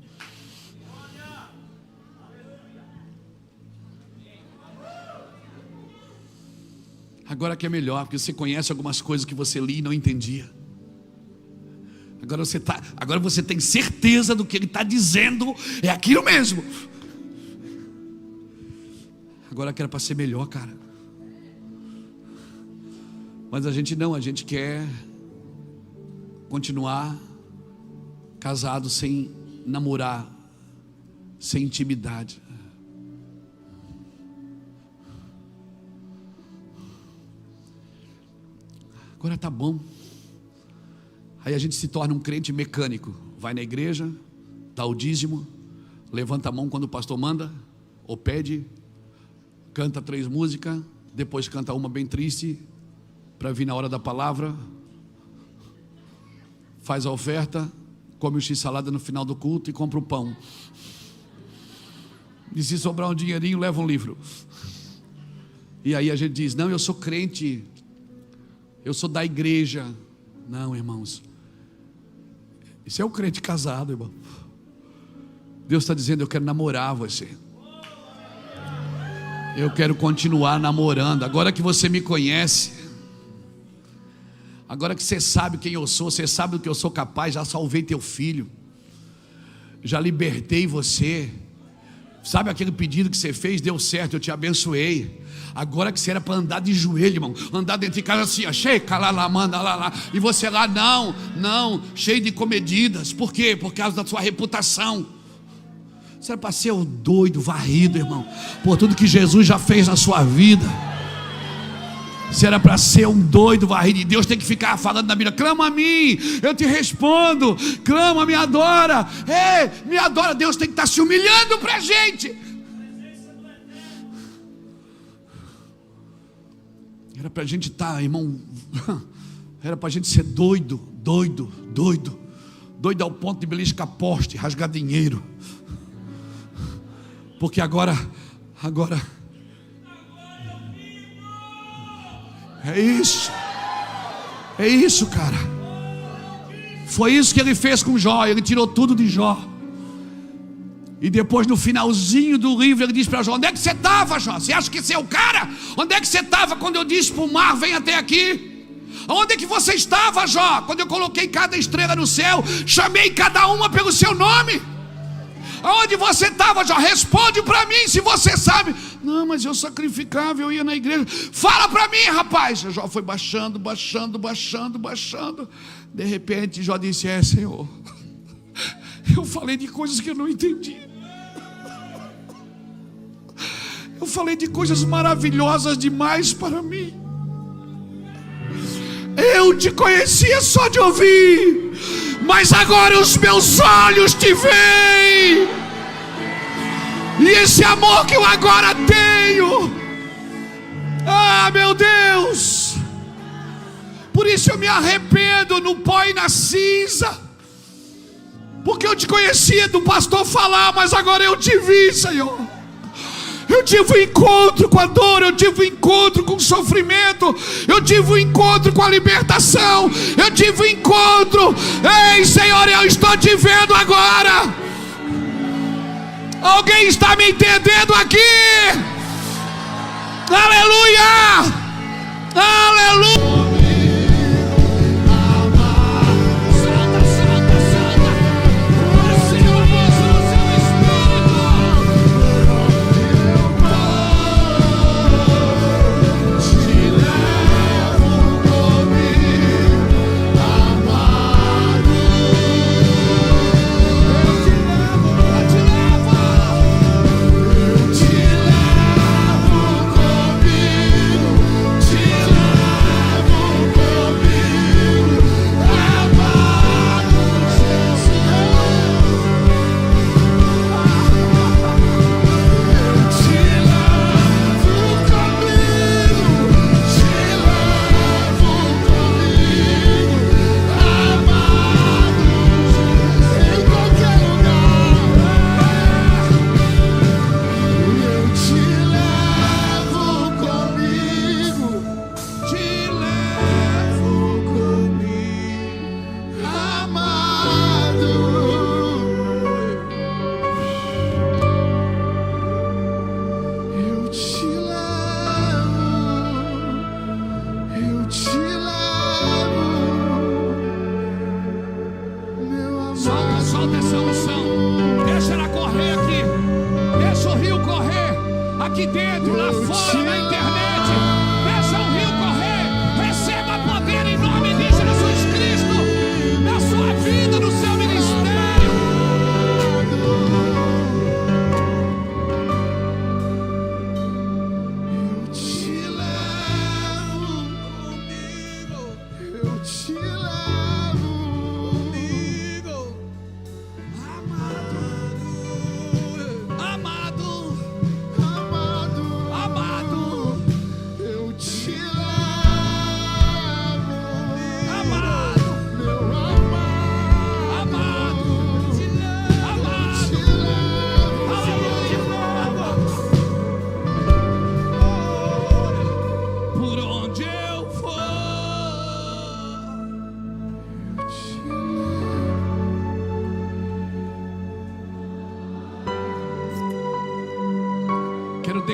Speaker 1: Agora que é melhor, porque você conhece algumas coisas que você lia e não entendia. Agora você tem certeza do que ele está dizendo, é aquilo mesmo. Agora que era para ser melhor, cara. Mas a gente não, a gente quer continuar casado sem namorar, sem intimidade. Agora está bom. Aí a gente se torna um crente mecânico. Vai na igreja, dá o dízimo, levanta a mão quando o pastor manda, ou pede, canta 3 músicas, depois canta uma bem triste, para vir na hora da palavra, faz a oferta, come o x-salada no final do culto e compra o pão. E se sobrar um dinheirinho, leva um livro. E aí a gente diz: não, eu sou crente, eu sou da igreja. Não, irmãos, isso é o crente casado, irmão. Deus está dizendo: eu quero namorar você, eu quero continuar namorando. Agora que você me conhece, agora que você sabe quem eu sou, você sabe do que eu sou capaz, já salvei teu filho, já libertei você. Sabe aquele pedido que você fez, deu certo, eu te abençoei. Agora que você era para andar de joelho, irmão, andar dentro de casa assim, checa lá, manda lá, e você lá, não, cheio de comedidas. Por quê? Por causa da sua reputação. Você era para ser o doido, varrido, irmão, por tudo que Jesus já fez na sua vida. Você era para ser um doido, varrido, e Deus tem que ficar falando na Bíblia: clama a mim, eu te respondo, clama, me adora, me adora. Deus tem que estar se humilhando para a gente. Era para a gente estar, irmão, era para a gente ser doido ao ponto de beliscar poste, rasgar dinheiro. Porque agora é isso, cara. Foi isso que ele fez com Jó. Ele tirou tudo de Jó. E depois, no finalzinho do livro, ele diz para Jó: onde é que você estava, Jó? Você acha que você é o cara? Onde é que você estava quando eu disse para o mar: vem até aqui? Onde é que você estava, Jó, quando eu coloquei cada estrela no céu, chamei cada uma pelo seu nome? Aonde você estava, Jó? Responde para mim, se você sabe. Não, mas eu sacrificava, eu ia na igreja. Fala para mim, rapaz. Jó foi baixando. De repente Jó disse: Senhor, eu falei de coisas que eu não entendi. Eu falei de coisas maravilhosas demais para mim. Eu te conhecia só de ouvir, mas agora os meus olhos te veem. E esse amor que eu agora tenho, meu Deus, por isso eu me arrependo no pó e na cinza, porque eu te conhecia do pastor falar, mas agora eu te vi, Senhor. Eu tive um encontro com a dor, eu tive um encontro com o sofrimento, eu tive um encontro com a libertação, eu tive um encontro. Ei, Senhor, eu estou te vendo agora. Alguém está me entendendo aqui? Aleluia! Aleluia! Solta essa unção, deixa ela correr aqui, deixa o rio correr aqui dentro, lá fora, na internet, deixa o rio correr. Receba poder em nome de Jesus Cristo, na sua vida, no seu ministério. Eu te levo comigo, eu te levo comigo. Amado,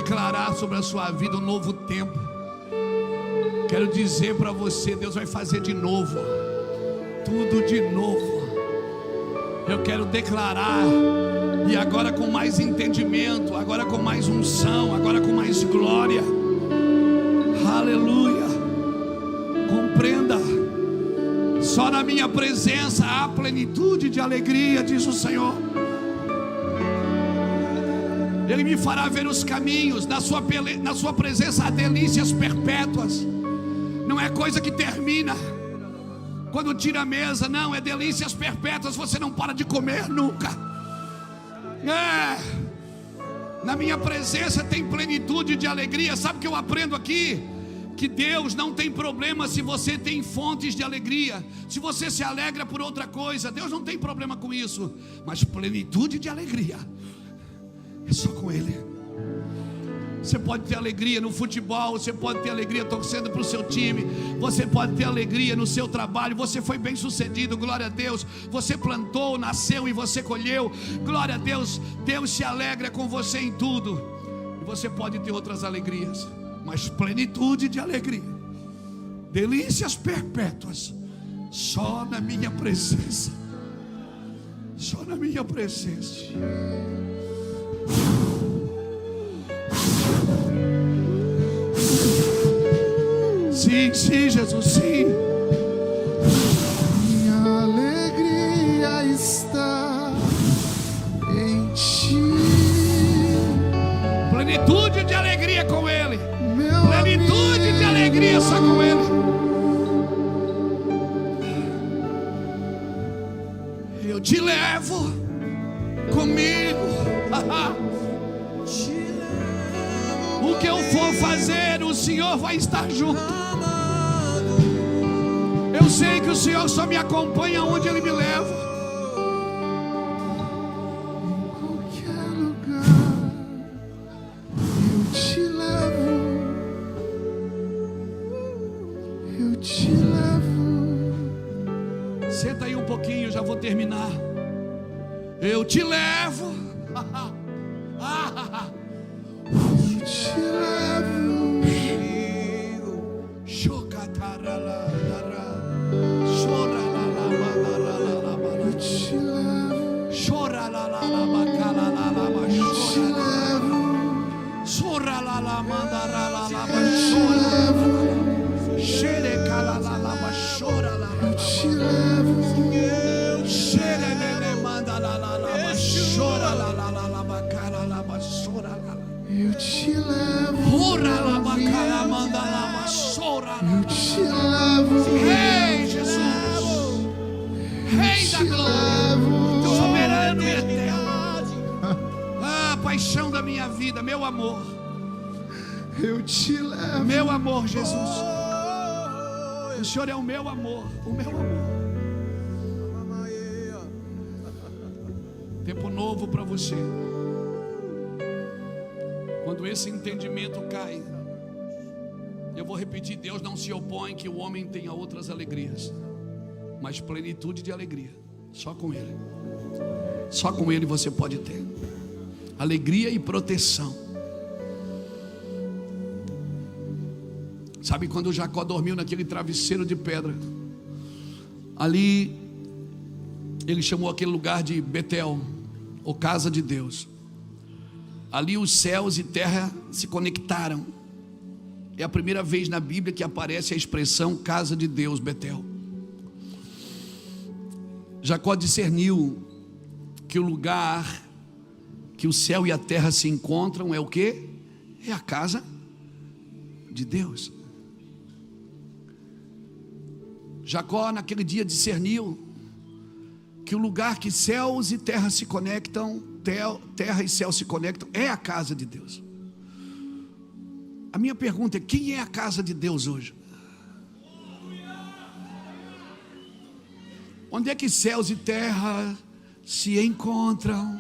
Speaker 1: declarar sobre a sua vida um novo tempo. Quero dizer para você, Deus vai fazer de novo, tudo de novo. Eu quero declarar, e agora com mais entendimento, agora com mais unção, agora com mais glória. Aleluia. Compreenda, só na minha presença há plenitude de alegria, diz o Senhor. Ele me fará ver os caminhos, na sua presença há delícias perpétuas. Não é coisa que termina quando tira a mesa, não, é delícias perpétuas. Você não para de comer nunca. Na minha presença tem plenitude de alegria. Sabe o que eu aprendo aqui? Que Deus não tem problema se você tem fontes de alegria. Se você se alegra por outra coisa, Deus não tem problema com isso. Mas plenitude de alegria é só com Ele. Você pode ter alegria no futebol, você pode ter alegria torcendo para o seu time, você pode ter alegria no seu trabalho. Você foi bem sucedido, glória a Deus. Você plantou, nasceu e você colheu, glória a Deus. Deus se alegra com você em tudo. E você pode ter outras alegrias, mas plenitude de alegria, delícias perpétuas, só na minha presença. Só na minha presença. Sim, sim, Jesus, sim.
Speaker 2: Minha alegria está em Ti.
Speaker 1: Plenitude de alegria com Ele. Plenitude de alegria só com Ele. Eu te levo comigo. O que eu for fazer, o Senhor vai estar junto. Eu sei que o Senhor só me acompanha onde Ele me leva.
Speaker 2: Em qualquer lugar eu te levo. Eu te levo.
Speaker 1: Senta aí um pouquinho, já vou terminar. Eu te levo.
Speaker 2: Eu te levo. Eu te levo.
Speaker 1: Chora la la la bacala la la ba
Speaker 2: Eu te
Speaker 1: chora
Speaker 2: levo.
Speaker 1: chora la la mandara la la ba
Speaker 2: Eu te
Speaker 1: chora
Speaker 2: levo.
Speaker 1: chere cala la la ba chora la la
Speaker 2: Eu te levo.
Speaker 1: chere le manda la la la ba chora la la la la bacala la ba chora la
Speaker 2: Eu te levo.
Speaker 1: ora la bacala manda la ba chora la.
Speaker 2: Eu te levo.
Speaker 1: Rei Jesus, Rei da glória, soberano e eterno. Ah, paixão da minha vida, meu amor,
Speaker 2: Eu te levo.
Speaker 1: meu amor, Jesus. O Senhor é o meu amor, o meu amor. Tempo novo para você. Quando esse entendimento cai, eu vou repetir: Deus não se opõe que o homem tenha outras alegrias, mas plenitude de alegria só com Ele. Só com Ele você pode ter alegria e proteção. Sabe quando Jacó dormiu naquele travesseiro de pedra? Ali ele chamou aquele lugar de Betel, ou casa de Deus. Ali os céus e terra se conectaram. É a primeira vez na Bíblia que aparece a expressão casa de Deus, Betel. Jacó discerniu que o lugar que o céu e a terra se encontram é o quê? É a casa de Deus. Jacó naquele dia discerniu que o lugar que céus e terra se conectam, terra e céu se conectam, é a casa de Deus. A minha pergunta é: quem é a casa de Deus hoje? Onde é que céus e terra se encontram,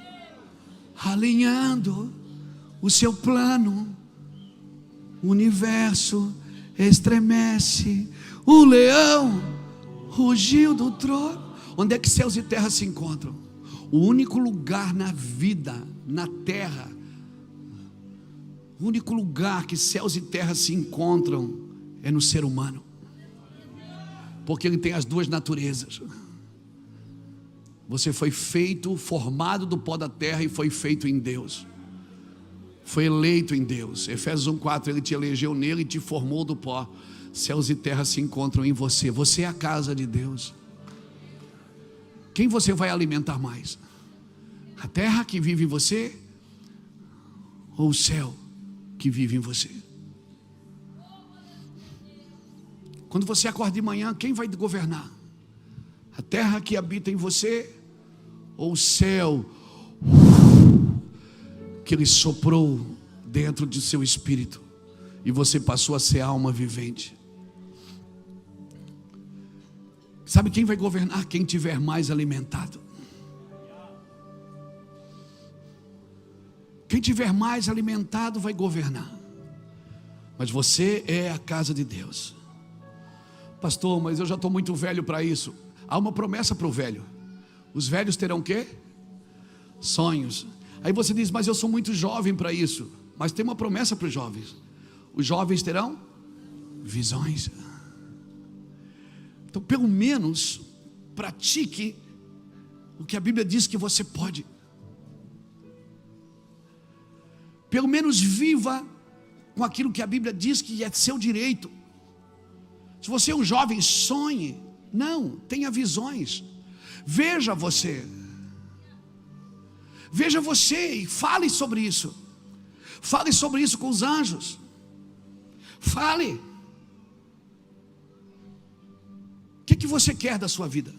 Speaker 1: alinhando o seu plano? O universo estremece, o leão rugiu do trono. Onde é que céus e terra se encontram? O único lugar na vida, na terra, O único lugar que céus e terra se encontram é no ser humano, porque ele tem as duas naturezas. Você foi feito, formado do pó da terra e foi feito em Deus, foi eleito em Deus. Efésios 1:4, ele te elegeu nele e te formou do pó. Céus e terra se encontram em você. Você é a casa de Deus. Quem você vai alimentar mais? A terra que vive em você ou o céu que vive em você? Quando você acorda de manhã, quem vai governar? A terra que habita em você ou o céu que ele soprou dentro de seu espírito e você passou a ser alma vivente? Sabe quem vai governar? Quem tiver mais alimentado. Quem tiver mais alimentado vai governar. Mas você é a casa de Deus. Pastor, mas eu já estou muito velho para isso. Há uma promessa para o velho. Os velhos terão o quê? Sonhos. Aí você diz, mas eu sou muito jovem para isso. Mas tem uma promessa para os jovens. Os jovens terão visões. Então pelo menos pratique o que a Bíblia diz que você pode. Pelo menos viva com aquilo que a Bíblia diz que é seu direito. Se você é um jovem, sonhe. Não, tenha visões. Veja você e fale sobre isso. Fale sobre isso com os anjos. Fale. O que você quer da sua vida?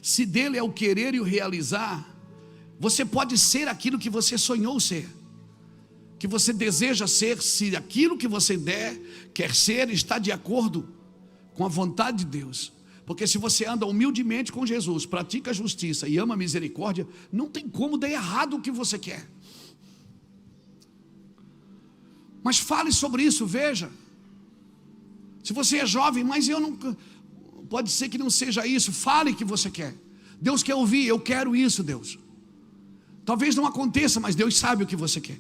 Speaker 1: Se dele é o querer e o realizar, você pode ser aquilo que você sonhou ser, que você deseja ser, se aquilo que você quer ser, está de acordo com a vontade de Deus. Porque se você anda humildemente com Jesus, pratica a justiça e ama a misericórdia, não tem como dar errado o que você quer. Mas fale sobre isso, veja. Se você é jovem, mas eu não, pode ser que não seja isso, fale que você quer. Deus quer ouvir, eu quero isso, Deus. Talvez não aconteça, mas Deus sabe o que você quer.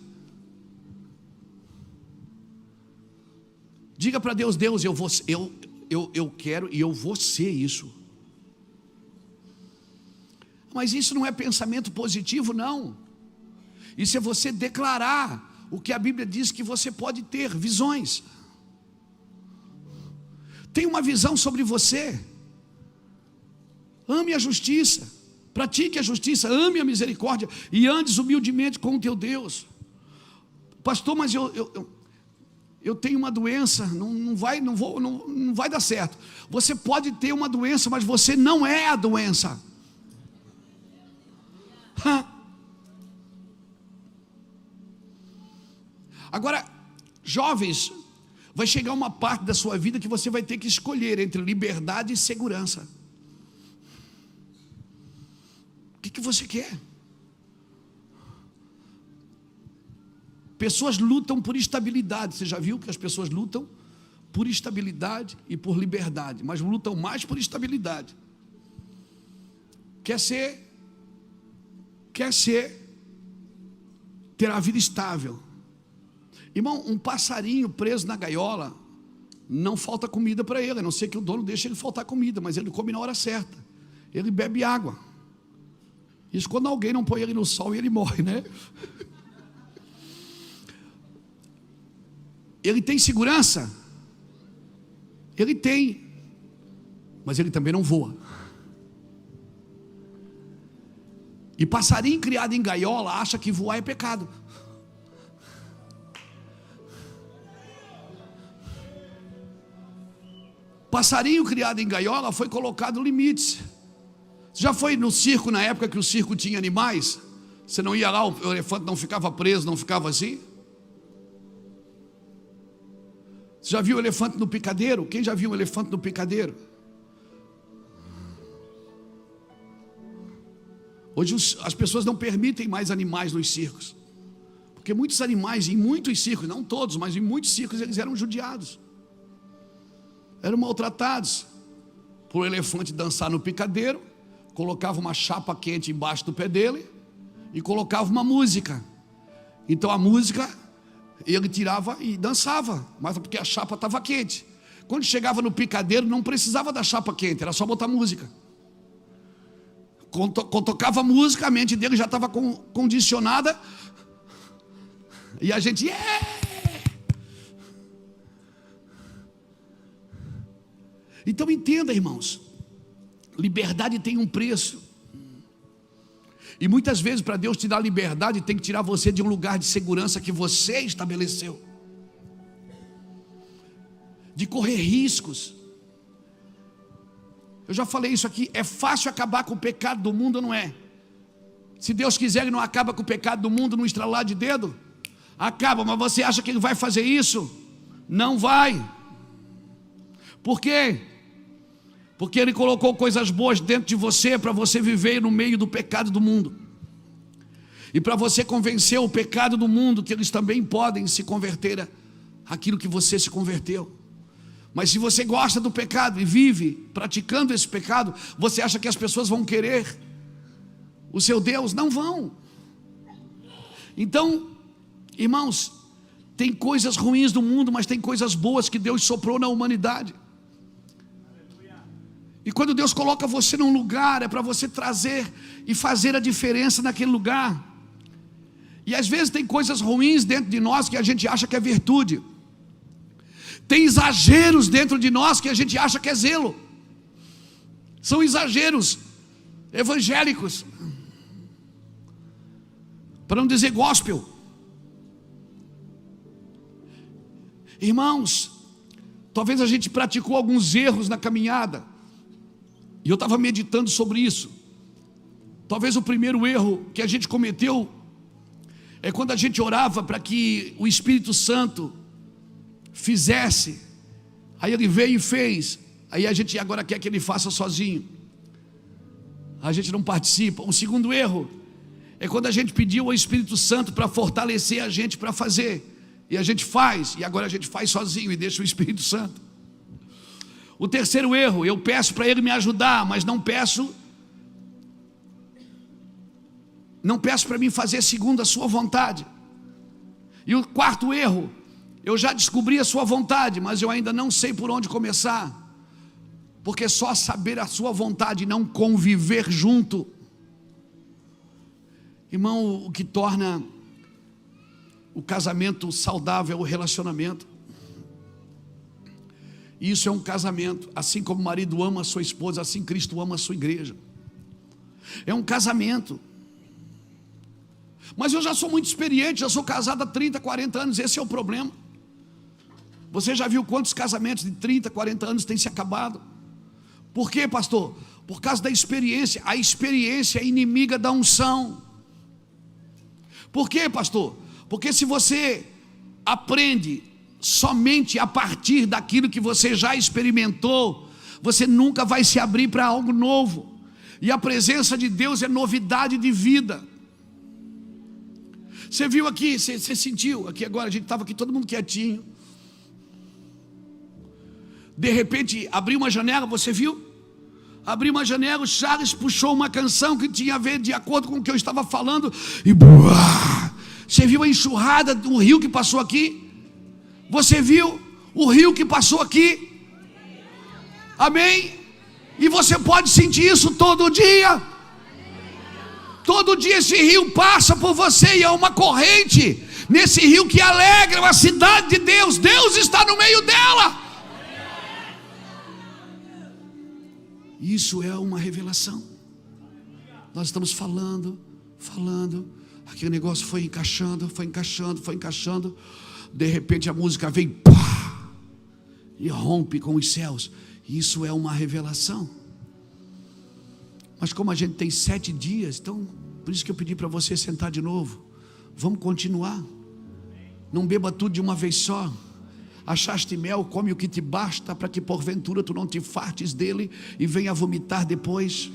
Speaker 1: Diga para Deus, Deus, eu quero e eu vou ser isso. Mas isso não é pensamento positivo, não. Isso é você declarar o que a Bíblia diz que você pode ter, visões. Tem uma visão sobre você. Ame a justiça. Pratique a justiça, ame a misericórdia e andes humildemente com o teu Deus. Pastor, mas eu tenho uma doença, não vai dar certo. Você pode ter uma doença, mas você não é a doença. Agora, jovens, vai chegar uma parte da sua vida que você vai ter que escolher entre liberdade e segurança. O que você quer? Pessoas lutam por estabilidade. Você já viu que as pessoas lutam por estabilidade e por liberdade, mas lutam mais por estabilidade. Ter a vida estável. Irmão, um passarinho preso na gaiola, não falta comida para ele, a não ser que o dono deixe ele faltar comida, mas ele come na hora certa, ele bebe água. Isso quando alguém não põe ele no sol e ele morre, né? Ele tem segurança? Ele tem, mas ele também não voa. E passarinho criado em gaiola acha que voar é pecado. Passarinho criado em gaiola foi colocado limites. Você já foi no circo na época que o circo tinha animais? Você não ia lá, o elefante não ficava preso, não ficava assim? Você já viu o elefante no picadeiro? Quem já viu um elefante no picadeiro? Hoje as pessoas não permitem mais animais nos circos, porque muitos animais, em muitos circos, não todos, mas em muitos circos eles eram judiados, eram maltratados. Por o elefante dançar no picadeiro, colocava uma chapa quente embaixo do pé dele e colocava uma música. Então a música ele tirava e dançava, mas porque a chapa estava quente. Quando chegava no picadeiro, não precisava da chapa quente, era só botar música. Quando tocava música, a mente dele já estava condicionada. E a gente... Então entenda, irmãos, liberdade tem um preço. E muitas vezes, para Deus te dar liberdade, tem que tirar você de um lugar de segurança que você estabeleceu, de correr riscos. Eu já falei isso aqui, é fácil acabar com o pecado do mundo, não é? Se Deus quiser, Ele não acaba com o pecado do mundo no estralar de dedo? Acaba, mas você acha que Ele vai fazer isso? Não vai. Por quê? Porque Ele colocou coisas boas dentro de você para você viver no meio do pecado do mundo. E para você convencer o pecado do mundo que eles também podem se converter àquilo que você se converteu. Mas se você gosta do pecado e vive praticando esse pecado, você acha que as pessoas vão querer o seu Deus? Não vão. Então, irmãos, tem coisas ruins do mundo, mas tem coisas boas que Deus soprou na humanidade. E quando Deus coloca você num lugar, é para você trazer e fazer a diferença naquele lugar. E às vezes tem coisas ruins dentro de nós que a gente acha que é virtude. Tem exageros dentro de nós que a gente acha que é zelo. São exageros evangélicos, para não dizer gospel. Irmãos, talvez a gente praticou alguns erros na caminhada. E eu estava meditando sobre isso. Talvez o primeiro erro que a gente cometeu é quando a gente orava para que o Espírito Santo fizesse. Aí Ele veio e fez. Aí a gente agora quer que Ele faça sozinho. A gente não participa. O segundo erro é quando a gente pediu ao Espírito Santo para fortalecer a gente para fazer. E a gente faz. E agora a gente faz sozinho e deixa o Espírito Santo. O terceiro erro, eu peço para Ele me ajudar, mas não peço para mim fazer segundo a sua vontade. E o quarto erro, eu já descobri a sua vontade, mas eu ainda não sei por onde começar, porque só saber a sua vontade e não conviver junto, irmão, o que torna o casamento saudável é o relacionamento. Isso é um casamento. Assim como o marido ama a sua esposa, assim Cristo ama a sua igreja. É um casamento. Mas eu já sou muito experiente, já sou casado há 30, 40 anos, esse é o problema. Você já viu quantos casamentos de 30, 40 anos têm se acabado? Por quê, pastor? Por causa da experiência. A experiência é inimiga da unção. Por quê, pastor? Porque se você aprende somente a partir daquilo que você já experimentou, você nunca vai se abrir para algo novo. E a presença de Deus é novidade de vida. Você viu aqui, você sentiu aqui agora, a gente estava aqui todo mundo quietinho. De repente abriu uma janela, você viu? Abriu uma janela, o Charles puxou uma canção que tinha a ver de acordo com o que eu estava falando. E você viu a enxurrada do rio que passou aqui? Você viu o rio que passou aqui? Amém? E você pode sentir isso todo dia. Todo dia esse rio passa por você e é uma corrente nesse rio que alegra a cidade de Deus. Deus está no meio dela. Isso é uma revelação. Nós estamos falando. Aquele negócio foi encaixando. De repente a música vem, pá, e rompe com os céus. Isso é uma revelação. Mas como a gente tem 7 dias, então por isso que eu pedi para você sentar de novo. Vamos continuar. Não beba tudo de uma vez só. Achaste mel, come o que te basta, para que porventura tu não te fartes dele e venha vomitar depois.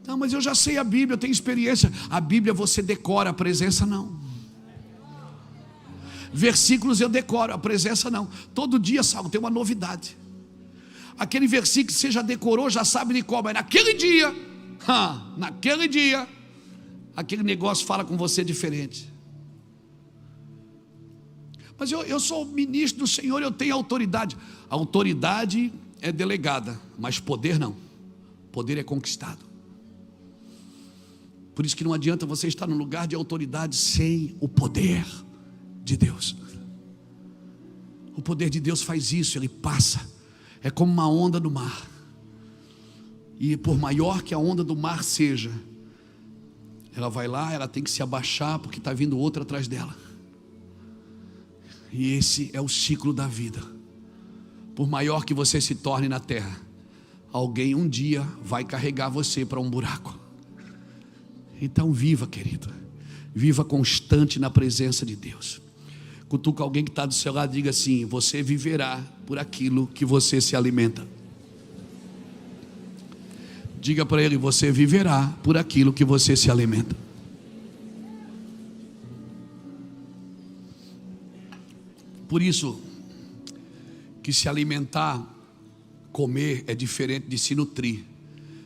Speaker 1: Não, mas eu já sei a Bíblia, eu tenho experiência. A Bíblia você decora, a presença não. Versículos eu decoro, a presença não. Todo dia, salvo, tem uma novidade. Aquele versículo que você já decorou, já sabe de qual, mas naquele dia, aquele negócio fala com você diferente. Mas eu sou ministro do Senhor, eu tenho autoridade. A autoridade é delegada, mas poder não. Poder é conquistado. Por isso que não adianta você estar num lugar de autoridade sem o poder de Deus. O poder de Deus faz isso, ele passa. É como uma onda do mar. E por maior que a onda do mar seja, ela vai lá, ela tem que se abaixar, porque está vindo outra atrás dela. E esse é o ciclo da vida. Por maior que você se torne na terra, alguém um dia vai carregar você para um buraco. Então viva, querido. Viva constante na presença de Deus. Cutuca alguém que está do seu lado e diga assim: você viverá por aquilo que você se alimenta. Diga para ele: você viverá por aquilo que você se alimenta. Por isso que se alimentar, comer, é diferente de se nutrir.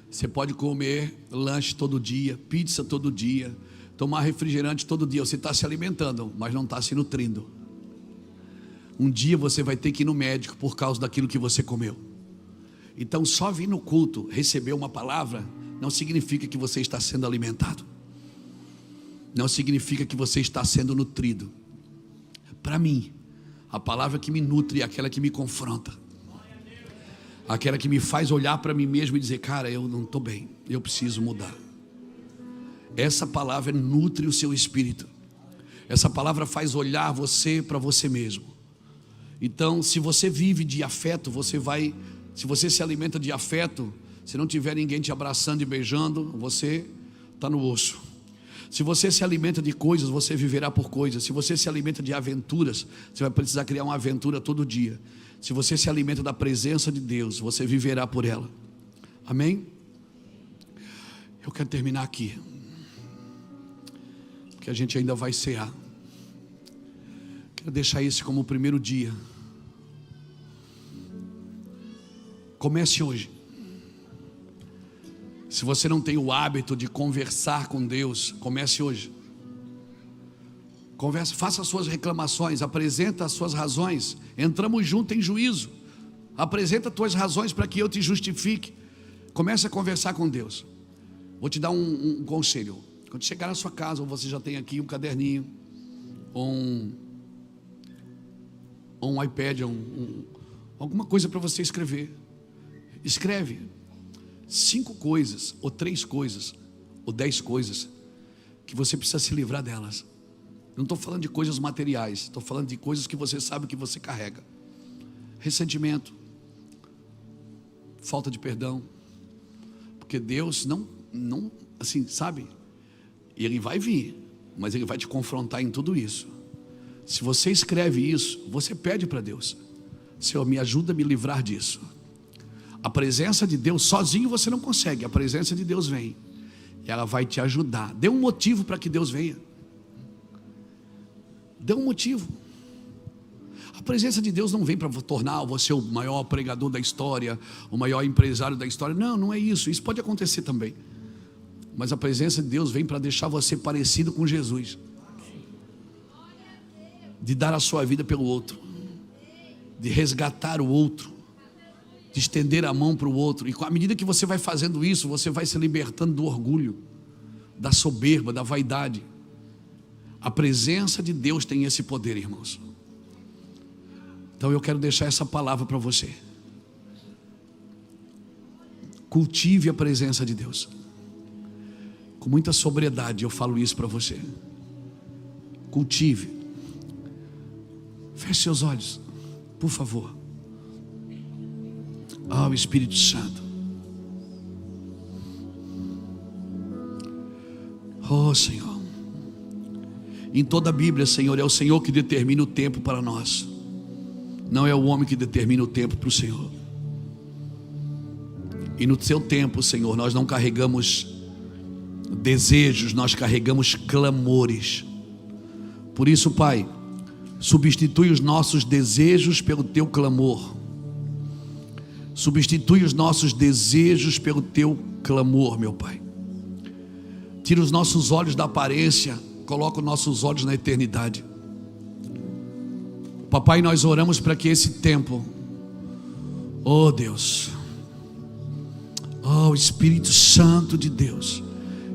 Speaker 1: Você pode comer lanche todo dia, pizza todo dia, tomar refrigerante todo dia. Você está se alimentando, mas não está se nutrindo. Um dia você vai ter que ir no médico por causa daquilo que você comeu. Então só vir no culto, receber uma palavra, não significa que você está sendo alimentado. Não significa que você está sendo nutrido. Para mim, a palavra que me nutre é aquela que me confronta. Aquela que me faz olhar para mim mesmo e dizer: cara, eu não estou bem, eu preciso mudar. Essa palavra nutre o seu espírito. Essa palavra faz olhar você para você mesmo. Então, se você vive de afeto, se você se alimenta de afeto, se não tiver ninguém te abraçando e beijando, você está no osso. Se você se alimenta de coisas, você viverá por coisas. Se você se alimenta de aventuras, você vai precisar criar uma aventura todo dia. Se você se alimenta da presença de Deus, você viverá por ela. Amém? Eu quero terminar aqui, porque a gente ainda vai cear. Quero deixar esse como o primeiro dia. Comece hoje. Se você não tem o hábito de conversar com Deus, comece hoje. Converse, faça as suas reclamações, apresenta as suas razões. Entramos juntos em juízo. Apresenta as tuas razões para que eu te justifique. Comece a conversar com Deus. Vou te dar um conselho. Quando chegar na sua casa, ou você já tem aqui um caderninho, ou um iPad, alguma coisa para você escrever. Escreve 5 coisas, ou 3 coisas, ou 10 coisas que você precisa se livrar delas. Não estou falando de coisas materiais, estou falando de coisas que você sabe que você carrega. Ressentimento, falta de perdão, porque Deus não assim, sabe? Ele vai vir, mas Ele vai te confrontar em tudo isso. Se você escreve isso, você pede para Deus: Senhor, me ajuda a me livrar disso. A presença de Deus, sozinho você não consegue. A presença de Deus vem e ela vai te ajudar. Dê um motivo para que Deus venha. Dê um motivo. A presença de Deus não vem para tornar você o maior pregador da história, o maior empresário da história. Não, não é isso. Isso pode acontecer também. Mas a presença de Deus vem para deixar você parecido com Jesus, de dar a sua vida pelo outro, de resgatar o outro, de estender a mão para o outro. E à medida que você vai fazendo isso, você vai se libertando do orgulho, da soberba, da vaidade. A presença de Deus tem esse poder, irmãos. Então eu quero deixar essa palavra para você. Cultive a presença de Deus. Com muita sobriedade eu falo isso para você. Cultive. Feche seus olhos, por favor. Oh, Espírito Santo. Oh, Senhor. Em toda a Bíblia, Senhor, é o Senhor que determina o tempo para nós. Não é o homem que determina o tempo para o Senhor. E no seu tempo, Senhor, nós não carregamos desejos, nós carregamos clamores. Por isso, Pai, substitui os nossos desejos pelo teu clamor. Substitui os nossos desejos pelo teu clamor, meu Pai. Tira os nossos olhos da aparência, coloca os nossos olhos na eternidade. Papai, nós oramos para que esse tempo, oh Deus, oh Espírito Santo de Deus,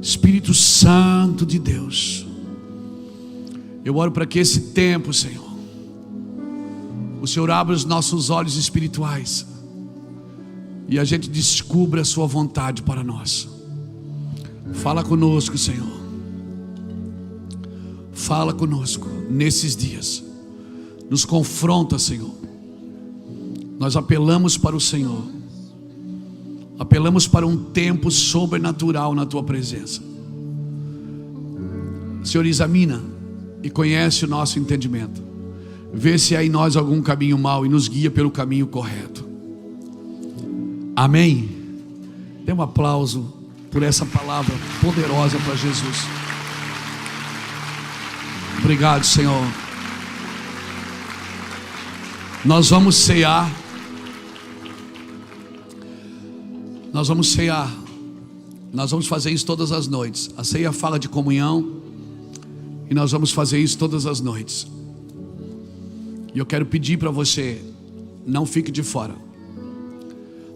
Speaker 1: Espírito Santo de Deus, eu oro para que esse tempo, Senhor, o Senhor abra os nossos olhos espirituais e a gente descubra a sua vontade para nós. Fala conosco, Senhor. Fala conosco nesses dias. Nos confronta, Senhor. Nós apelamos para o Senhor. Apelamos para um tempo sobrenatural na tua presença. Senhor, examina e conhece o nosso entendimento. Vê se há em nós algum caminho mau e nos guia pelo caminho correto. Amém. Dê um aplauso por essa palavra poderosa para Jesus. Obrigado, Senhor. Nós vamos cear. Nós vamos cear. Nós vamos fazer isso todas as noites. A ceia fala de comunhão e nós vamos fazer isso todas as noites. E eu quero pedir para você, não fique de fora.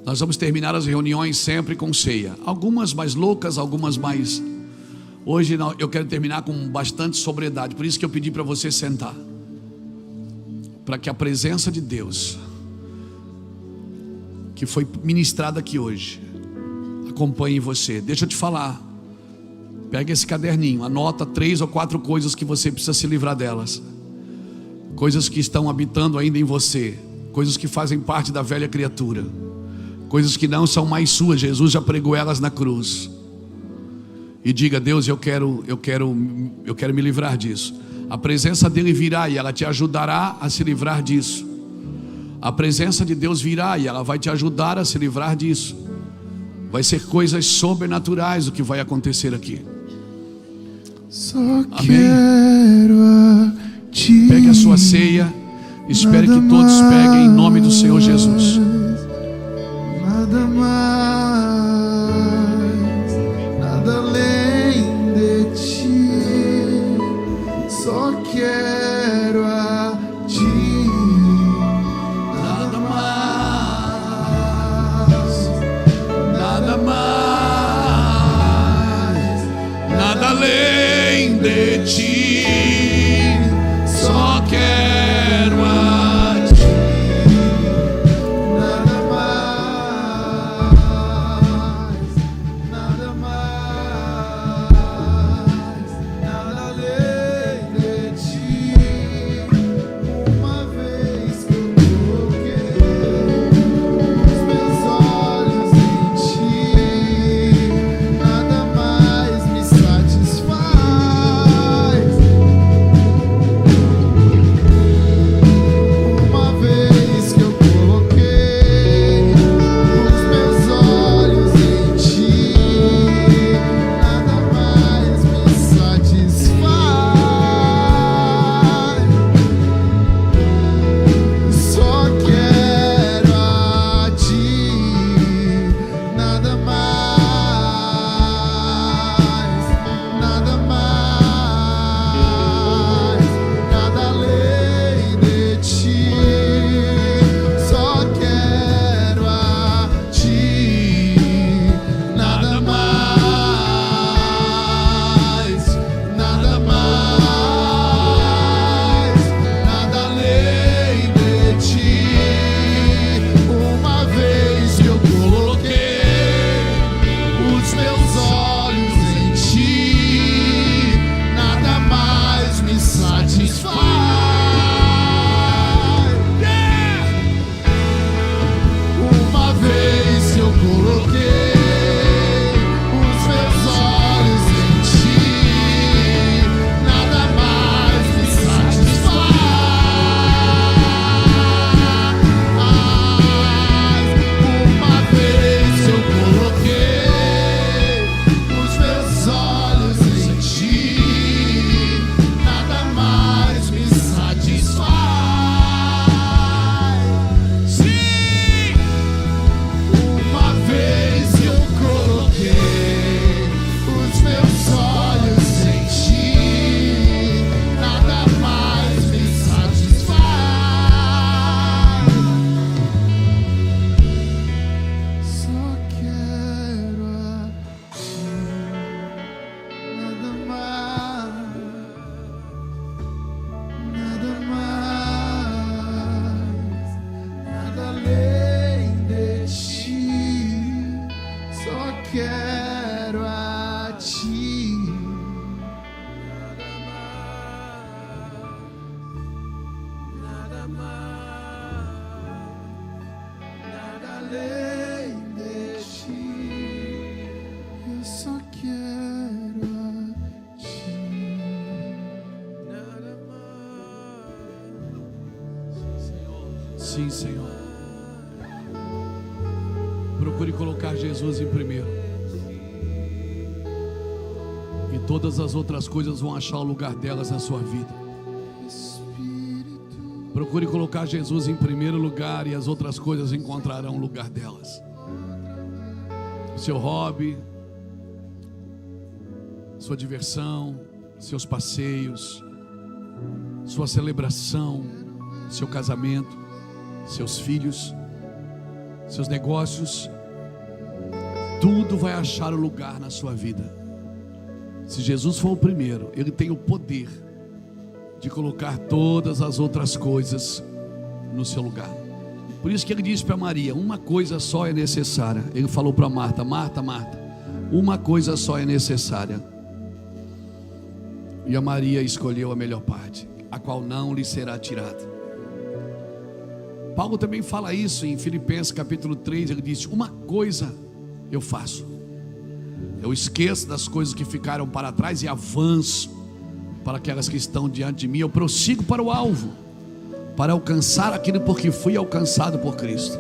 Speaker 1: Nós vamos terminar as reuniões sempre com ceia. Algumas mais loucas, algumas mais... Hoje eu quero terminar com bastante sobriedade. Por isso que eu pedi para você sentar, para que a presença de Deus que foi ministrada aqui hoje acompanhe você. Deixa eu te falar. Pega esse caderninho, anota 3 ou 4 coisas que você precisa se livrar delas. Coisas que estão habitando ainda em você. Coisas que fazem parte da velha criatura. Coisas que não são mais suas. Jesus já pregou elas na cruz. E diga: Deus, eu quero me livrar disso. A presença dele virá e ela te ajudará a se livrar disso. A presença de Deus virá e ela vai te ajudar a se livrar disso. Vai ser coisas sobrenaturais o que vai acontecer aqui.
Speaker 2: Só
Speaker 1: Amém.
Speaker 2: quero a ti.
Speaker 1: Pegue a sua ceia. Espere que todos peguem em nome do Senhor Jesus.
Speaker 2: Nada mais, nada além de ti. Só quero a ti.
Speaker 1: Nada mais, nada mais, nada além de ti. Só quero a ti.
Speaker 2: Nada mais, nada mais, nada além de ti. Uma vez que eu coloquei os meus olhos em ti, nada mais me satisfaz. só quero a ti. Nada mais, nada além de ti. Eu só quero a ti. Nada mais.
Speaker 1: Sim, Senhor. Procure colocar Jesus em primeiro, e todas as outras coisas vão achar o lugar delas na sua vida. Procure colocar Jesus em primeiro lugar, e as outras coisas encontrarão o lugar delas. Seu hobby, sua diversão, seus passeios, sua celebração, seu casamento, seus filhos, seus negócios, tudo vai achar o lugar na sua vida. Se Jesus for o primeiro, Ele tem o poder de colocar todas as outras coisas no seu lugar. Por isso que Ele disse para Maria: uma coisa só é necessária. Ele falou para Marta: Marta, Marta, uma coisa só é necessária. E a Maria escolheu a melhor parte, a qual não lhe será tirada. Paulo também fala isso em Filipenses capítulo 3, ele disse: uma coisa eu faço, eu esqueço das coisas que ficaram para trás e avanço para aquelas que estão diante de mim. Eu prossigo para o alvo, para alcançar aquilo por que fui alcançado por Cristo.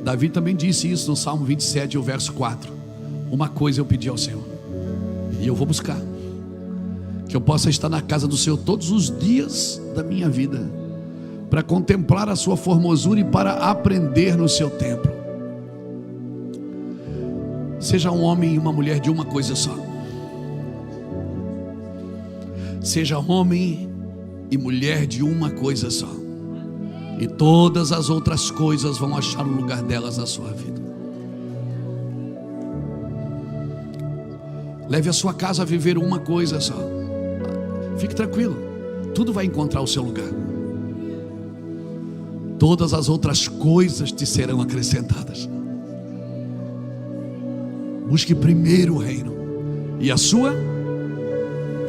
Speaker 1: Davi também disse isso no Salmo 27, o verso 4: uma coisa eu pedi ao Senhor, e eu vou buscar, que eu possa estar na casa do Senhor todos os dias da minha vida, para contemplar a sua formosura e para aprender no seu templo. Seja um homem e uma mulher de uma coisa só. Seja homem e mulher de uma coisa só, e todas as outras coisas vão achar o lugar delas na sua vida. Leve a sua casa a viver uma coisa só. Fique tranquilo, tudo vai encontrar o seu lugar. Todas as outras coisas te serão acrescentadas. Busque primeiro o reino e a sua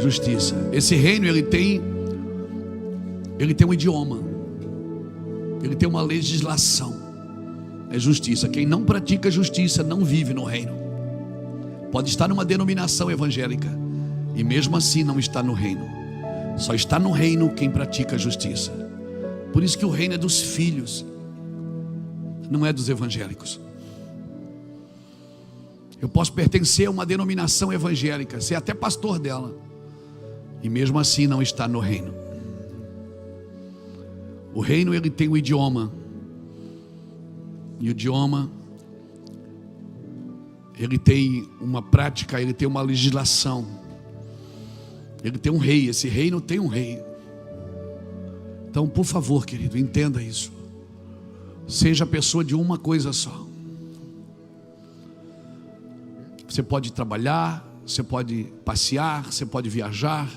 Speaker 1: justiça. Esse reino ele tem um idioma, ele tem uma legislação. É justiça. Quem não pratica justiça não vive no reino. Pode estar numa denominação evangélica e mesmo assim não está no reino. Só está no reino quem pratica justiça. Por isso que o reino é dos filhos, não é dos evangélicos. Eu posso pertencer a uma denominação evangélica, ser até pastor dela, e mesmo assim não estar no reino. O reino ele tem um idioma, e o idioma ele tem uma prática, ele tem uma legislação, ele tem um rei. Esse reino tem um rei. Então, por favor, querido, entenda isso. Seja pessoa de uma coisa só. Você pode trabalhar, você pode passear, você pode viajar,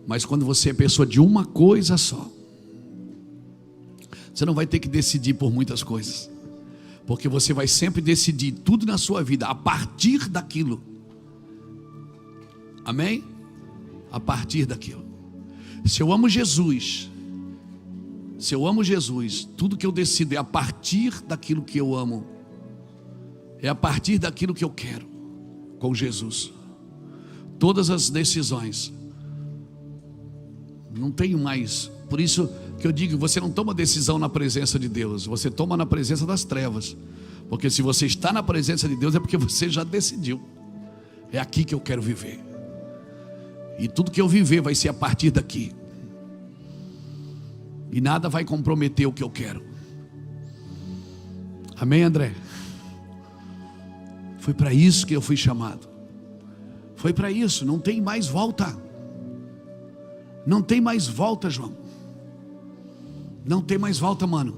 Speaker 1: mas quando você é pessoa de uma coisa só, você não vai ter que decidir por muitas coisas, porque você vai sempre decidir tudo na sua vida a partir daquilo. Amém? A partir daquilo. Se eu amo Jesus, tudo que eu decido é a partir daquilo que eu amo, é a partir daquilo que eu quero com Jesus. Todas as decisões, não tenho mais. Por isso que eu digo, você não toma decisão na presença de Deus, você toma na presença das trevas. Porque se você está na presença de Deus é porque você já decidiu. É aqui que eu quero viver, e tudo que eu viver vai ser a partir daqui, e nada vai comprometer o que eu quero. Amém, André? Foi para isso que eu fui chamado. Foi para isso, não tem mais volta. Não tem mais volta, João. Não tem mais volta, mano.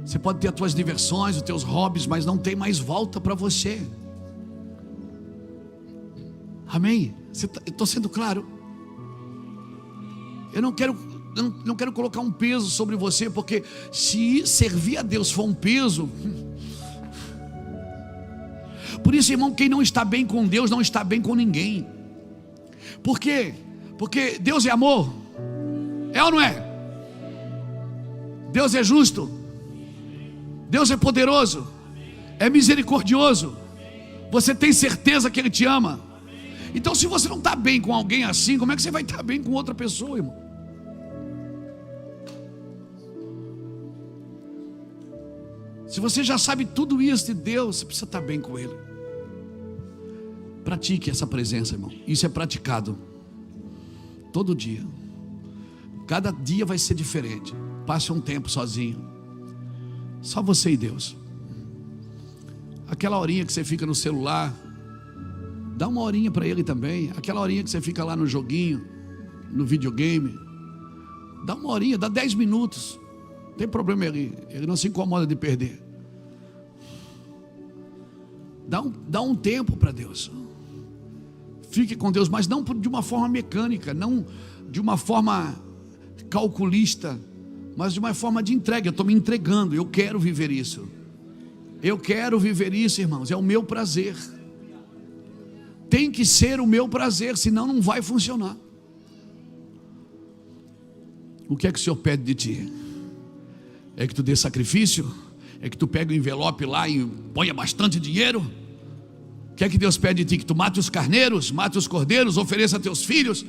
Speaker 1: Você pode ter as tuas diversões, os teus hobbies, mas não tem mais volta para você. Amém? Eu estou sendo claro? Eu não quero colocar um peso sobre você, porque se servir a Deus for um peso, Por isso, irmão, quem não está bem com Deus não está bem com ninguém. Por quê? Porque Deus é amor. É ou não é? Deus é justo. Deus é poderoso. É misericordioso. Você tem certeza que Ele te ama. Então, se você não está bem com alguém assim, como é que você vai estar bem com outra pessoa, irmão? Se você já sabe tudo isso de Deus, você precisa estar bem com Ele. Pratique essa presença, irmão. Isso é praticado todo dia. Cada dia vai ser diferente. Passe um tempo sozinho, só você e Deus. Aquela horinha que você fica no celular, dá uma horinha para Ele também. Aquela horinha que você fica lá no joguinho, no videogame, dá uma horinha, dá 10 minutos. Não tem problema, ele não se incomoda de perder. Dá um tempo para Deus. Fique com Deus, mas não de uma forma mecânica, não de uma forma calculista, mas de uma forma de entrega. Eu estou me entregando, eu quero viver isso. Eu quero viver isso, irmãos, é o meu prazer. Tem que ser o meu prazer, senão não vai funcionar. O que é que o Senhor pede de ti? É que tu dê sacrifício? É que tu pegue o envelope lá e ponha bastante dinheiro? O que é que Deus pede de ti? Que tu mate os carneiros, mate os cordeiros, ofereça a teus filhos?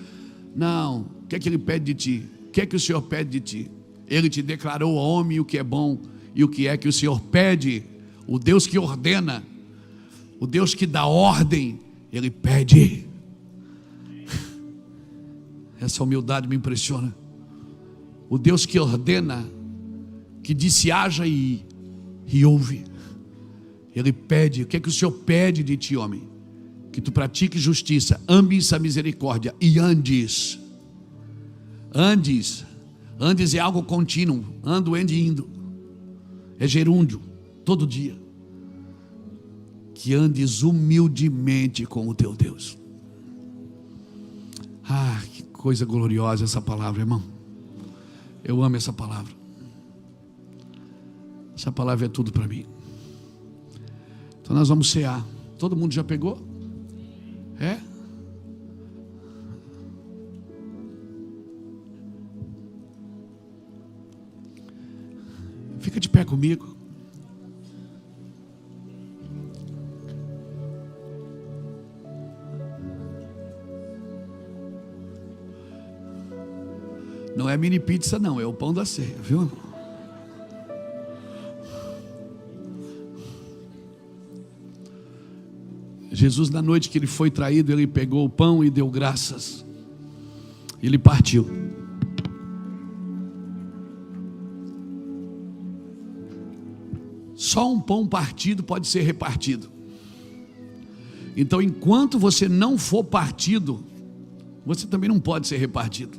Speaker 1: Não. O que é que Ele pede de ti? O que é que o Senhor pede de ti? Ele te declarou homem o que é bom. E o que é que o Senhor pede? O Deus que ordena, o Deus que dá ordem, Ele pede. Essa humildade me impressiona. O Deus que ordena, que disse haja e ouve, Ele pede. O que é que o Senhor pede de ti, homem? Que tu pratiques justiça, ames a misericórdia e andes. Andes é algo contínuo. Ando, indo. É gerúndio, todo dia. Que andes humildemente com o teu Deus. Ah, que coisa gloriosa essa palavra, irmão. Eu amo essa palavra. Essa palavra é tudo para mim. Então nós vamos cear. Todo mundo já pegou? É? Fica de pé comigo. Não é mini pizza não, é o pão da ceia, viu? Jesus, na noite que Ele foi traído, Ele pegou o pão e deu graças. Ele partiu. Só um pão partido pode ser repartido. Então, enquanto você não for partido, você também não pode ser repartido.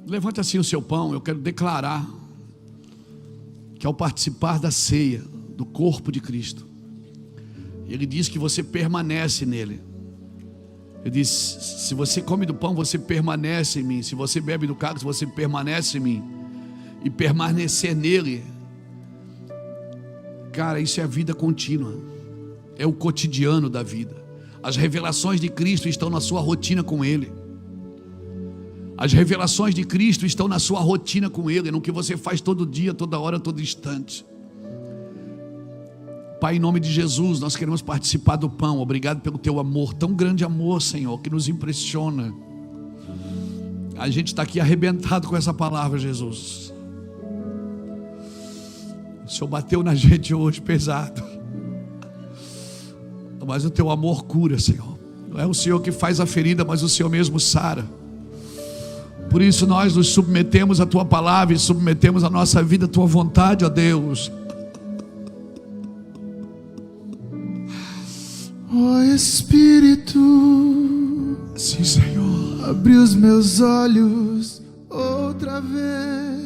Speaker 1: Levante assim o seu pão. Eu quero declarar que ao participar da ceia, do corpo de Cristo, Ele diz que você permanece nele. Ele diz: se você come do pão, você permanece em mim. Se você bebe do cálice, você permanece em mim. E permanecer nele, cara, isso é a vida contínua. É o cotidiano da vida. As revelações de Cristo estão na sua rotina com Ele. As revelações de Cristo estão na sua rotina com Ele, no que você faz todo dia, toda hora, todo instante. Pai, em nome de Jesus, nós queremos participar do pão. Obrigado pelo teu amor, tão grande amor, Senhor, que nos impressiona. A gente está aqui arrebentado com essa palavra, Jesus. O Senhor bateu na gente hoje pesado, mas o teu amor cura, Senhor. Não é o Senhor que faz a ferida, mas o Senhor mesmo sara. Por isso nós nos submetemos à tua palavra e submetemos a nossa vida à tua vontade, ó Deus.
Speaker 2: Ó Espírito,
Speaker 1: sim, Senhor,
Speaker 2: abre os meus olhos outra vez.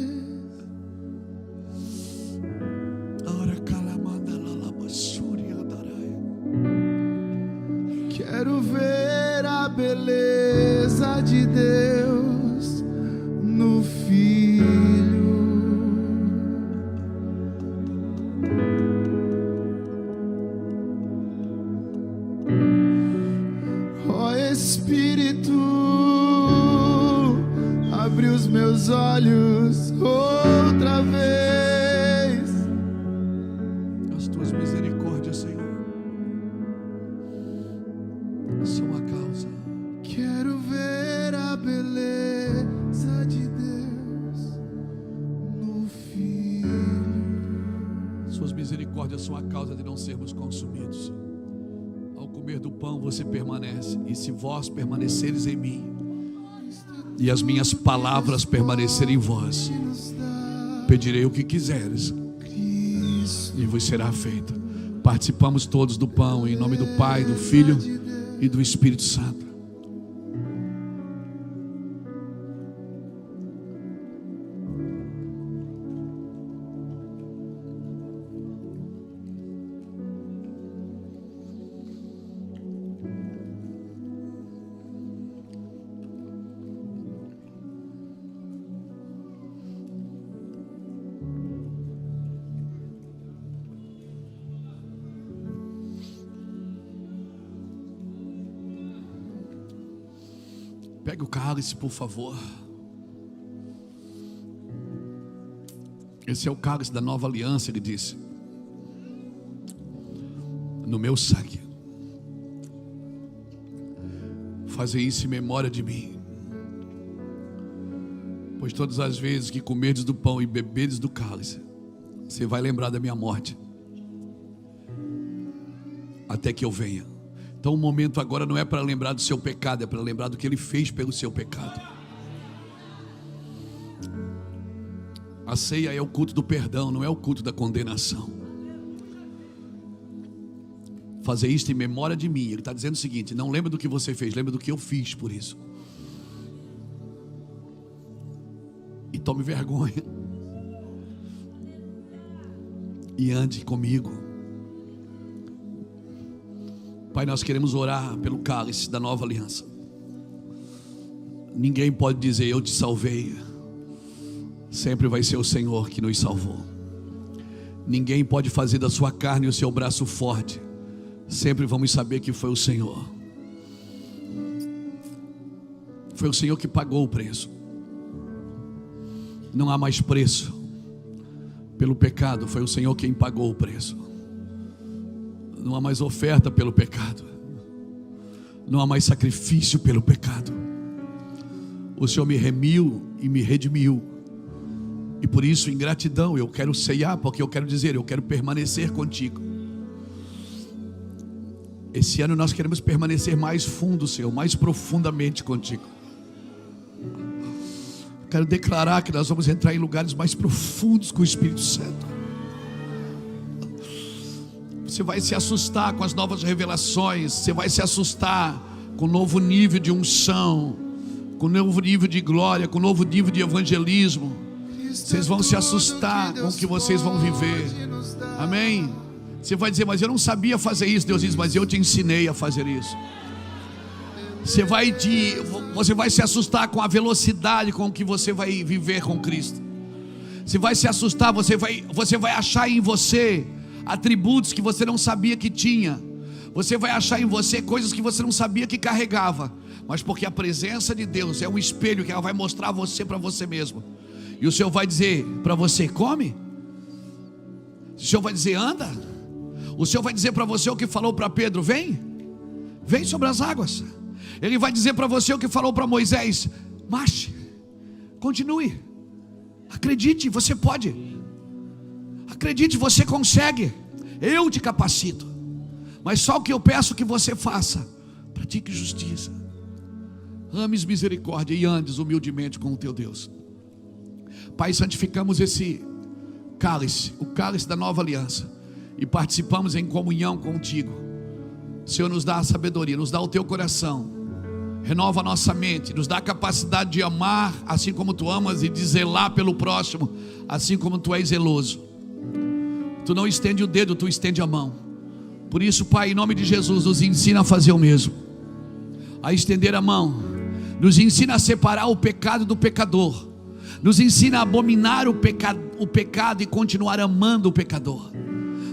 Speaker 2: Quero ver a beleza de Deus no Filho. meus olhos outra vez.
Speaker 1: As tuas misericórdias, Senhor, são a causa.
Speaker 2: Quero ver a beleza de Deus no Filho.
Speaker 1: Suas misericórdias são a causa de não sermos consumidos. Ao comer do pão você permanece, e se vós permaneceres em mim e as minhas palavras permanecerem em vós, pedirei o que quiseres e vos será feito. Participamos todos do pão em nome do Pai, do Filho e do Espírito Santo. Pegue o cálice, por favor. Esse é o cálice da nova aliança, ele disse. No meu sangue. Fazer isso em memória de mim. Pois todas as vezes que comerdes do pão e bebedes do cálice, você vai lembrar da minha morte, até que eu venha. Então o momento agora não é para lembrar do seu pecado, é para lembrar do que Ele fez pelo seu pecado. A ceia é o culto do perdão, não é o culto da condenação. Fazer isto em memória de mim. Ele está dizendo o seguinte: não lembra do que você fez, lembra do que eu fiz por isso. E tome vergonha e ande comigo. Pai, nós queremos orar pelo cálice da nova aliança. Ninguém pode dizer eu te salvei. Sempre vai ser o Senhor que nos salvou. Ninguém pode fazer da sua carne o seu braço forte. Sempre vamos saber que foi o Senhor. Foi o Senhor que pagou o preço. Não há mais preço pelo pecado. Foi o Senhor quem pagou o preço. Não há mais oferta pelo pecado. Não há mais sacrifício pelo pecado. O Senhor me remiu e me redimiu. E por isso, em gratidão, eu quero ceiar, porque eu quero dizer, eu quero permanecer contigo. Esse ano nós queremos permanecer mais fundo, Senhor, mais profundamente contigo. Quero declarar que nós vamos entrar em lugares mais profundos com o Espírito Santo. Você vai se assustar com as novas revelações. Você vai se assustar com o novo nível de unção, com o novo nível de glória, com o novo nível de evangelismo. Vocês vão se assustar com o que vocês vão viver. Amém? Você vai dizer, mas eu não sabia fazer isso. Deus diz, mas eu te ensinei a fazer isso. Você vai se assustar com a velocidade com que você vai viver com Cristo. Você vai se assustar, você vai achar em você atributos que você não sabia que tinha. Você vai achar em você coisas que você não sabia que carregava. Mas porque a presença de Deus é um espelho que ela vai mostrar você para você mesmo. E o Senhor vai dizer para você, come. O Senhor vai dizer, anda. O Senhor vai dizer para você o que falou para Pedro, vem sobre as águas. Ele vai dizer para você o que falou para Moisés, marche, continue, acredite, você pode. Acredite, você consegue. Eu te capacito. Mas só o que eu peço que você faça: pratique justiça, ames misericórdia e andes humildemente com o teu Deus. Pai, santificamos esse cálice, o cálice da nova aliança, e participamos em comunhão contigo. Senhor, nos dá a sabedoria, nos dá o teu coração, renova a nossa mente, nos dá a capacidade de amar assim como tu amas e de zelar pelo próximo assim como tu és zeloso. Tu não estende o dedo, tu estende a mão. Por isso, Pai, em nome de Jesus, nos ensina a fazer o mesmo, a estender a mão. Nos ensina a separar o pecado do pecador. Nos ensina a abominar o pecado e continuar amando o pecador.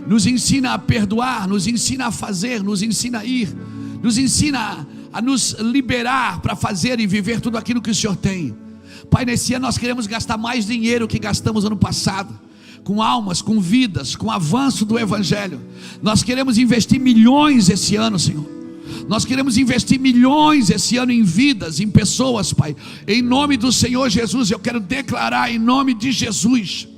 Speaker 1: Nos ensina a perdoar, nos ensina a fazer, nos ensina a ir, nos ensina a nos liberar para fazer e viver tudo aquilo que o Senhor tem. Pai, nesse ano nós queremos gastar mais dinheiro que gastamos ano passado, com almas, com vidas, com avanço do Evangelho. Nós queremos investir milhões esse ano, Senhor. Nós queremos investir milhões esse ano em vidas, em pessoas, Pai. Em nome do Senhor Jesus, eu quero declarar em nome de Jesus.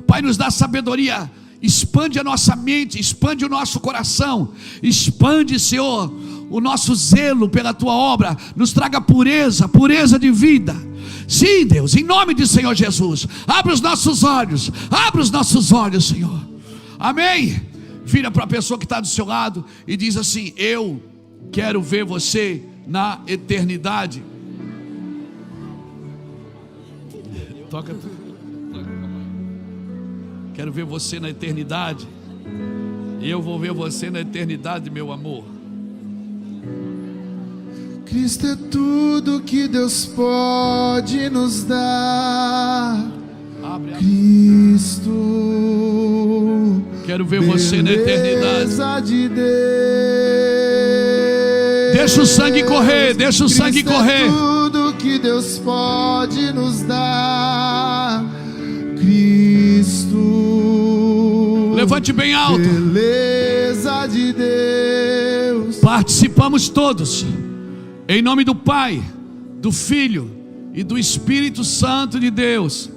Speaker 1: Pai, nos dá sabedoria, expande a nossa mente, expande o nosso coração, expande, Senhor, o nosso zelo pela Tua obra. Nos traga pureza, pureza de vida. Sim, Deus, em nome do Senhor Jesus, abre os nossos olhos, Senhor. Amém. Vira para a pessoa que está do seu lado e diz assim: eu quero ver você na eternidade. Toca. Quero ver você na eternidade. Eu vou ver você na eternidade, meu amor.
Speaker 2: Cristo é tudo que Deus pode nos dar.
Speaker 1: Abre.
Speaker 2: Cristo,
Speaker 1: quero ver você na eternidade.
Speaker 2: De Deus.
Speaker 1: Deixa o sangue correr, deixa o sangue correr.
Speaker 2: É tudo que Deus pode nos dar. Cristo,
Speaker 1: levante bem alto.
Speaker 2: Beleza de Deus.
Speaker 1: Participamos todos, em nome do Pai, do Filho e do Espírito Santo de Deus.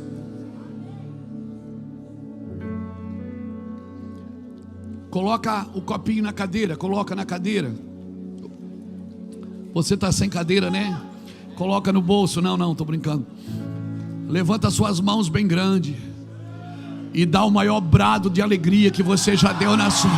Speaker 1: Coloca o copinho na cadeira, coloca na cadeira. Você está sem cadeira, né? Coloca no bolso. Não, estou brincando. Levanta suas mãos bem grande e dá o maior brado de alegria que você já deu na sua.